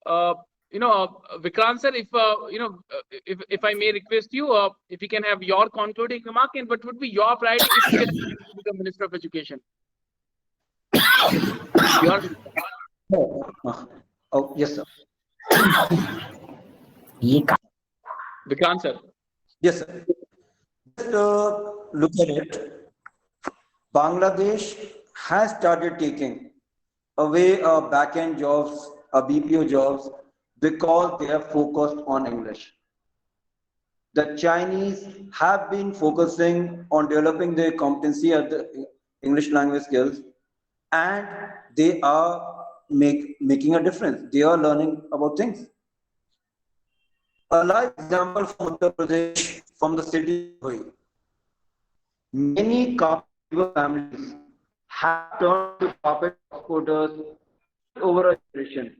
Vikrant sir, if I may request you, if you can have your concluding remark, and what would be your priority if you get a chance to become minister of education? Your Oh, yes, sir. Vikrant sir. Yes, sir. Just look at it. Bangladesh has started taking away back-end jobs, BPO jobs, because they are focused on English. The Chinese have been focusing on developing their competency at the English language skills, and they are making a difference. They are learning about things. A live example from Uttar Pradesh, from the city of Mumbai. Many carpet weaver families have turned to carpet exporters over a generation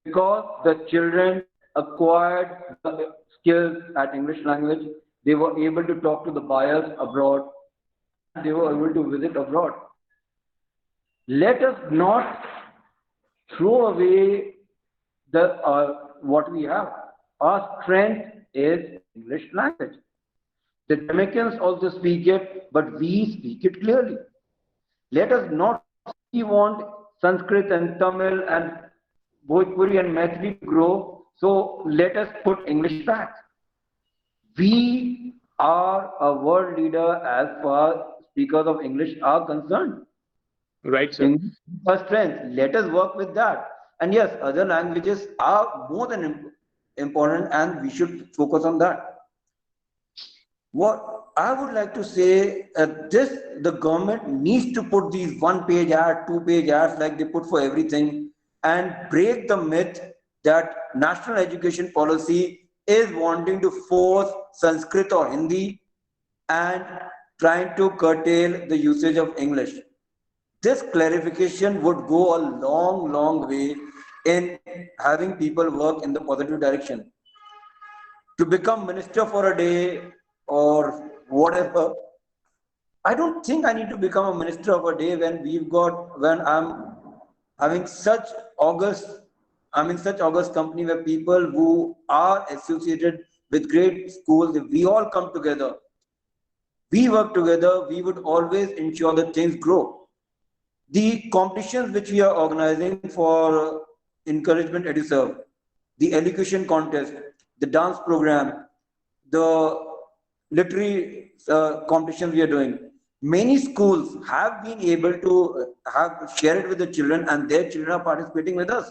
because the children acquired the skills at English language. They were able to talk to the buyers abroad, and they were able to visit abroad. Let us not throw away the what we have. Our strength is English language. The Jamaicans also speak it, but we speak it clearly. Let us not, we want Sanskrit and Tamil and Bhojpuri and Maithili to grow, so let us put English back. We are a world leader as far as speakers of English are concerned. Right, sir. English is our strength. Let us work with that. And yes, other languages are more than important, and we should focus on that. What I would like to say, the government needs to put these one-page ad, two-page ads like they put for everything, and break the myth that national education policy is wanting to force Sanskrit or Hindi and trying to curtail the usage of English. This clarification would go a long, long way in having people work in the positive direction. To become minister for a day or whatever, I don't think I need to become a minister of a day when I'm having such august, I'm in such august company where people who are associated with great schools, if we all come together, we work together, we would always ensure that things grow. The competitions which we are organizing for encouragement EduServe, the elocution contest, the dance program, the literary competitions we are doing, many schools have been able to have share it with the children, and their children are participating with us.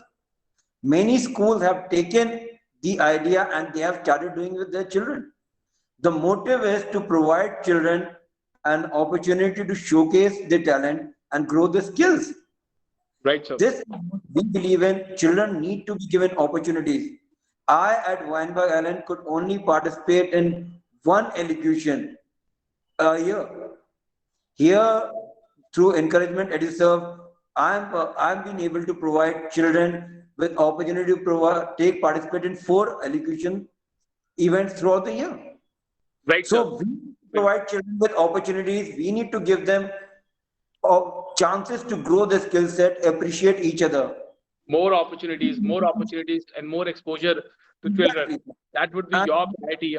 Many schools have taken the idea and they have started doing it with their children. The motive is to provide children an opportunity to showcase their talent and grow their skills. Right, sir. This we believe in. Children need to be given opportunities. I at Weinberg Island could only participate in one elocution a year. Here, through encouragement EduServe, I'm being able to provide children with opportunity to participate in 4 elocution events throughout the year. Right, So sir. we provide children with opportunities. We need to give them chances to grow their skill set, appreciate each other. More opportunities, and more exposure to children. Exactly. That would be And your priority.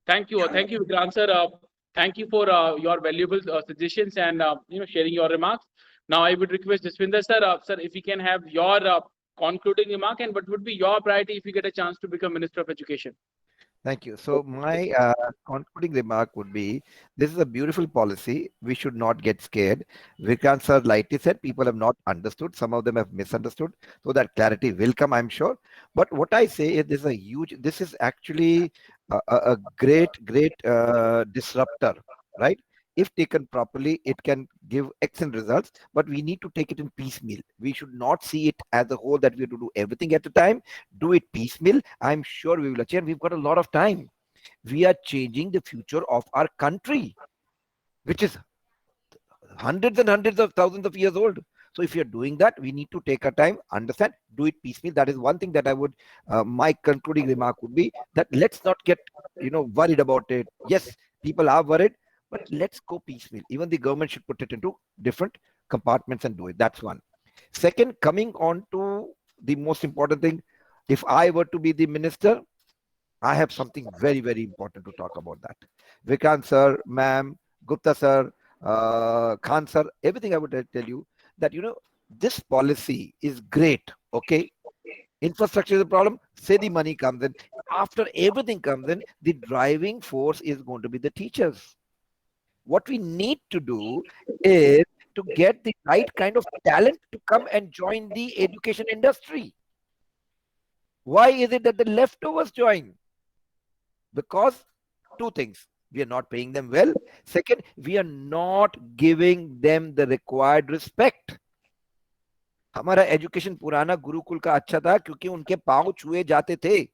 Thank you, Vikrant sir. Thank you for your valuable suggestions and sharing your remarks. Now I would request Jaswinder sir, sir, if you can have your concluding remark, and what would be your priority if you get a chance to become Minister of Education? Thank you. So my concluding remark would be, this is a beautiful policy. We should not get scared. Vikrant sir lightly said people have not understood. Some of them have misunderstood. So that clarity will come, I'm sure. But what I say is this is actually a great disruptor, right? if taken properly, it can give excellent results, but we need to take it in piecemeal. We should not see it as a whole that we have to do everything at a time. Do it piecemeal. I'm sure we will achieve. We've got a lot of time. We are changing the future of our country, which is hundreds and hundreds of thousands of years old. So if you're doing that, we need to take our time, understand, do it piecemeal. That is one thing that I would, my concluding remark would be that let's not get, worried about it. Yes, people are worried, but let's go piecemeal. Even the government should put it into different compartments and do it. That's one. Second, coming on to the most important thing, if I were to be the minister, I have something very, very important to talk about that. Vikrant sir, ma'am, Gupta sir, Khan sir, everything I would tell you that, this policy is great. Okay. Infrastructure is a problem. Say the money comes in. After everything comes in, the driving force is going to be the teachers. What we need to do is to get the right kind of talent to come and join the education industry. Why is it that the leftovers join? Because two things. We are not paying them well. Second, we are not giving them the required respect. हमारा education पुराना गुरुकुल का अच्छा था क्योंकि उनके पांव छुए जाते थे,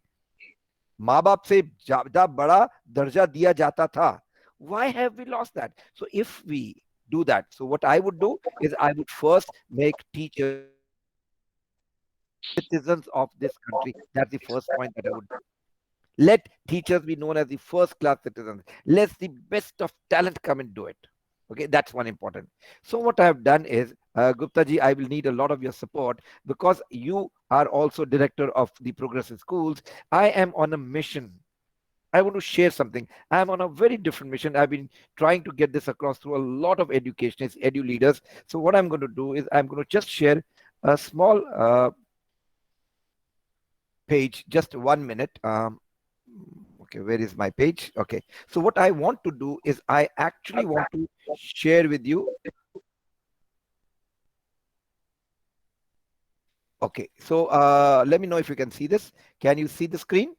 माँ बाप से ज्यादा बड़ा दर्जा दिया जाता था. Why have we lost that? So if we do that, so what I would do is I would first make teachers citizens of this country. That's the first point that I would do. Let teachers be known as the first class citizens. Let the best of talent come and do it. Okay, that's one important. So what I have done is, Gupta ji, I will need a lot of your support because you are also director of the progressive schools. I am on a mission. I want to share something. I'm on a very different mission. I've been trying to get this across through a lot of educationists, edu leaders. So what I'm going to do is I'm going to just share a small page, just 1 minute. Okay, where is my page? Okay, so what I want to do is I actually want to share with you. Okay, so let me know if you can see this. Can you see the screen?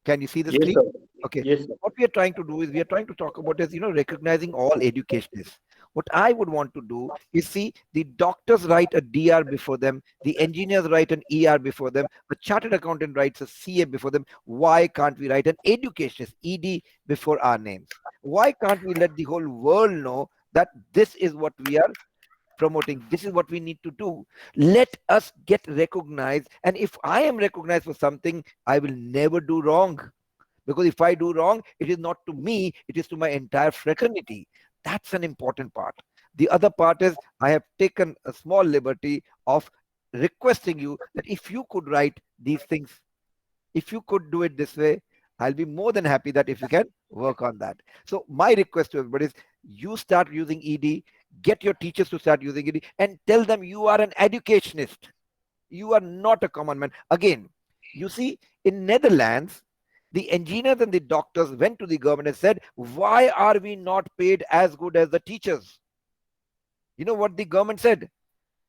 Can you see the screen? Yes, sir. Okay. Yes, sir. What we are trying to do is we are trying to talk about is, recognizing all educationists. What I would want to do is see the doctors write a DR before them, the engineers write an ER before them, the chartered accountant writes a CA before them. Why can't we write an educationist, ED, before our names? Why can't we let the whole world know that this is what we are promoting? This is what we need to do. Let us get recognized. And if I am recognized for something, I will never do wrong. Because if I do wrong, it is not to me, it is to my entire fraternity. That's an important part. The other part is I have taken a small liberty of requesting you that if you could write these things, if you could do it this way, I'll be more than happy that if you can work on that. So my request to everybody is you start using ED, get your teachers to start using ED and tell them you are an educationist. You are not a common man. Again, you see, in Netherlands, the engineers and the doctors went to the government and said, why are we not paid as good as the teachers? You know what the government said?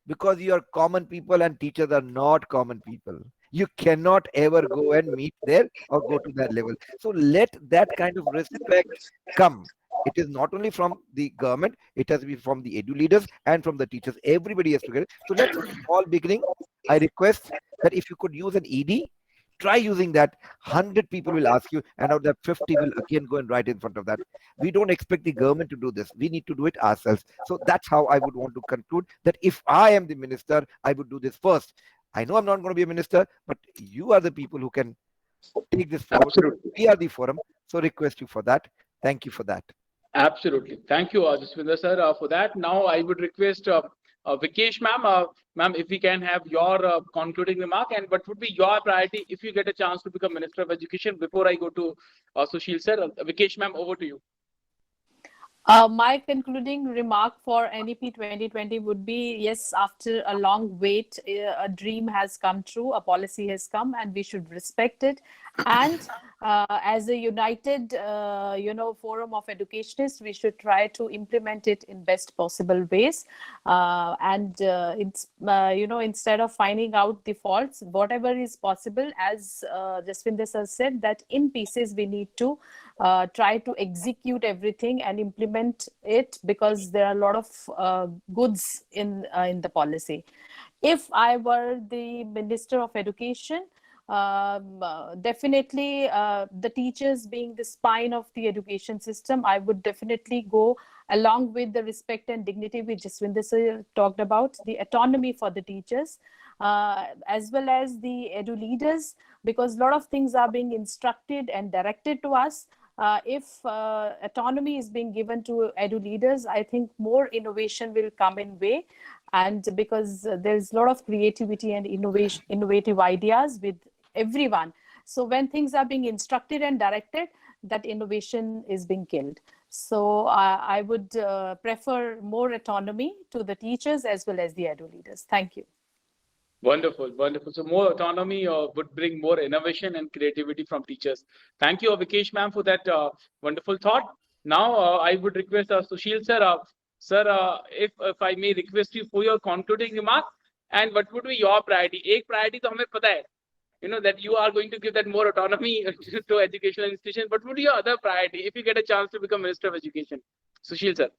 Because you are common people and teachers are not common people. You cannot ever go and meet there or go to that level. So let that kind of respect come. It is not only from the government, it has to be from the edu leaders and from the teachers. Everybody has to get it. So let's small beginning. I request that if you could use an ED, try using that. 100 people will ask you, and out of that 50 will again go and write in front of that. We don't expect the government to do this. We need to do it ourselves. So that's how I would want to conclude that if I am the minister, I would do this first. I know I'm not going to be a minister, but you are the people who can take this forward. Absolutely. We are the forum. So request you for that. Thank you for that. Absolutely. Thank you, Jaswinder sir, for that. Now I would request Vikesh ma'am, ma'am, if we can have your concluding remark and what would be your priority if you get a chance to become Minister of Education before I go to Sushil sir. Vikesh ma'am, over to you. My concluding remark for NEP 2020 would be, yes, after a long wait, a dream has come true, a policy has come, and we should respect it. And as a united, forum of educationists, we should try to implement it in best possible ways. Instead of finding out the faults, whatever is possible, as Jaswinder sir said, that in pieces we need to try to execute everything and implement it, because there are a lot of goods in the policy. If I were the Minister of Education, definitely the teachers being the spine of the education system, I would definitely go along with the respect and dignity which Jaswinder sir talked about, the autonomy for the teachers, as well as the edu leaders, because a lot of things are being instructed and directed to us. If autonomy is being given to edu leaders, I think more innovation will come in way, and because there's a lot of creativity and innovative ideas with everyone. So when things are being instructed and directed, that innovation is being killed. So I would prefer more autonomy to the teachers as well as the edu leaders. Thank you. Wonderful, wonderful. So more autonomy would bring more innovation and creativity from teachers. Thank you, Vikesh ma'am, for that wonderful thought. Now I would request Sushil sir, if I may request you for your concluding remark, and what would be your priority? एक priority तो हमें पता है, that you are going to give that more autonomy to educational institutions. What would be your other priority if you get a chance to become Minister of Education? Sushil sir.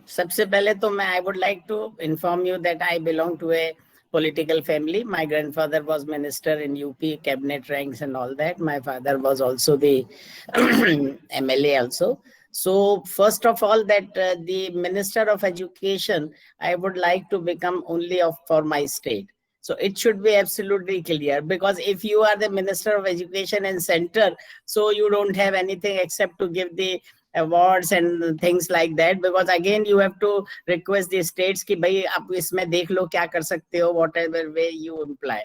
सबसे पहले तो मैं I would like to inform you that I belong to a political family. My grandfather was minister in UP, cabinet ranks and all that. My father was also the MLA also. So first of all, that the Minister of Education, I would like to become only for my state. So it should be absolutely clear, because if you are the Minister of Education in center, so you don't have anything except to give the awards and things like that, because again you have to request the states कि भाई आप इसमें देख लो क्या कर सकते हो, whatever way you imply.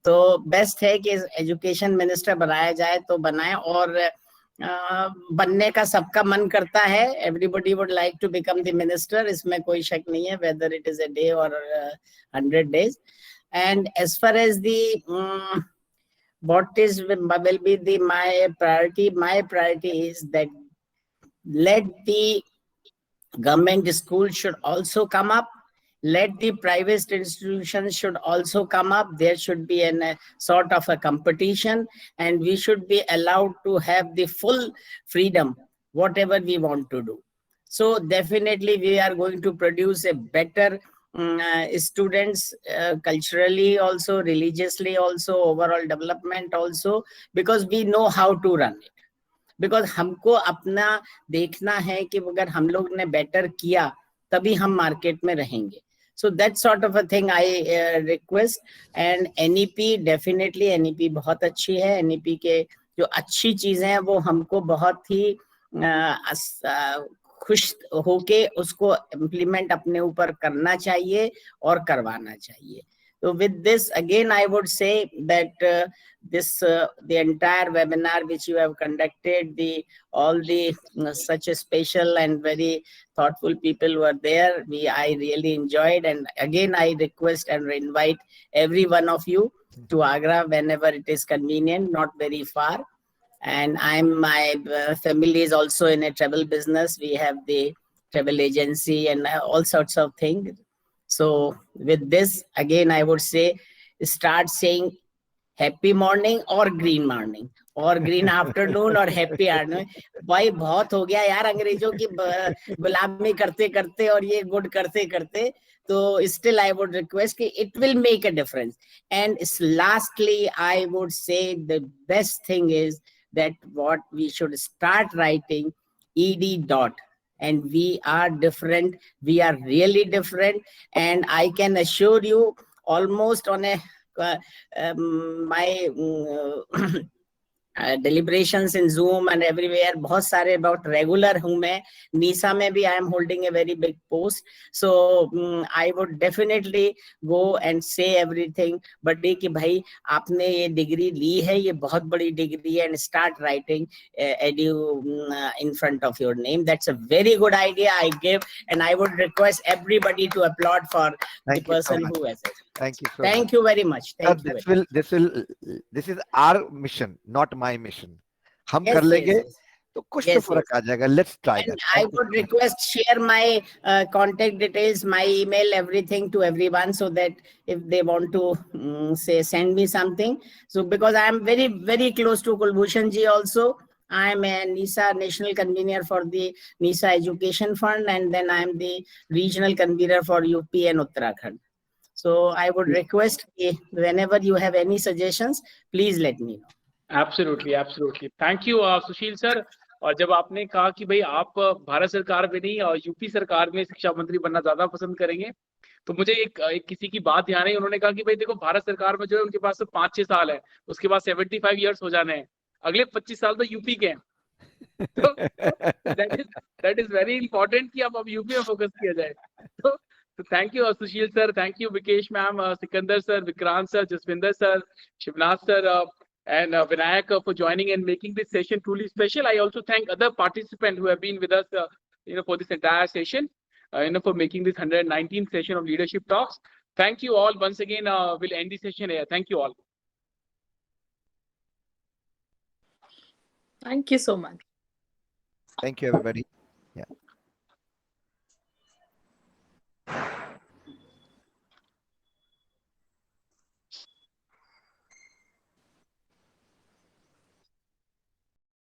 तो बेस्ट है कि एजुकेशन मिनिस्टर बनाया जाए तो बनाए, और बनने का सबका मन करता है. Everybody would like to become the minister, इसमें कोई शक नहीं है, whether it is a day और 100 days. And as far as the what is will be the my priority is that let the government school should also come up, let the private institutions should also come up. There should be a sort of a competition, and we should be allowed to have the full freedom whatever we want to do. So definitely we are going to produce a better students, culturally also, religiously also, overall development also, because we know how to run it. Because हमको अपना देखना है कि अगर हम लोग ने better किया तभी हम मार्केट में रहेंगे. So that sort of a thing I request. And NEP, definitely NEP बहुत अच्छी है. एनईपी के जो अच्छी चीजें हैं वो हमको बहुत ही खुश होके उसको इम्प्लीमेंट अपने ऊपर करना चाहिए और करवाना चाहिए. So with this, again, I would say that the entire webinar which you have conducted, all the such a special and very thoughtful people were there. I really enjoyed, and again I request and invite every one of you to Agra whenever it is convenient, not very far. And my family is also in a travel business. We have the travel agency and all sorts of things. So with this, again, I would say, start saying happy morning or green morning or green afternoon or happy afternoon. भाई बहुत हो गया यार अंग्रेजों की गुलामी करते करते और ये गुड करते करते. तो still I would request कि it will make a difference. And lastly, I would say the best thing is that what we should start writing ed dot. And we are different. We are really different. And I can assure you, almost on a my deliberations in Zoom and everywhere, बहुत सारे about regular हूँ मैं. NISA में भी I am holding a very big post. So I would definitely go and say everything. But कि भाई आपने ये डिग्री ली है, ये बहुत बड़ी डिग्री है, and start writing edu in front of your name. That's a very good idea I give, and I would request everybody to applaud for the person who has it. Thank you so much. Thank you very much. Sir, Thank you. Very much. this is our mission, not my mission. हम Yes, कर लेंगे yes, yes. तो कुछ तो Yes, फर्क yes. आ जाएगा. Let's try And that. I Thank you would so much. request share my contact details, my email, everything to everyone, so that if they want to say send me something. So because I am very very close to Kulbhushan ji also. I am a NISA national convener for the NISA Education Fund, and then I am the regional convener for UP and Uttarakhand. So I would request whenever you have any suggestions, please let me know. Absolutely absolutely thank you Sushil sir. और जब आपने कहा कि भाई आप भारत सरकार में नहीं और यूपी सरकार में शिक्षा मंत्री बनना ज्यादा पसंद करेंगे, तो मुझे एक किसी की बात ध्यान आई. उन्होंने कहा कि भाई देखो भारत सरकार में जो है उनके पास तो 5-6 साल है, उसके बाद 75 ईयर्स हो जाने हैं, अगले 25 साल तो यूपी के हैं. तो दैट इज वेरी इंपॉर्टेंट कि अब यूपी में फोकस किया जाए. तो thank you Sushil sir, thank you Vikesh ma'am, Sikandar sir, Vikrant sir, Jasvinder sir, Shivnath sir, and Vinayak for joining and making this session truly special. I also thank other participants who have been with us, for this entire session, for making this 119th session of Leadership Talks. Thank you all once again. We'll end the session here. Thank you all. Thank you so much. Thank you, everybody. Yeah.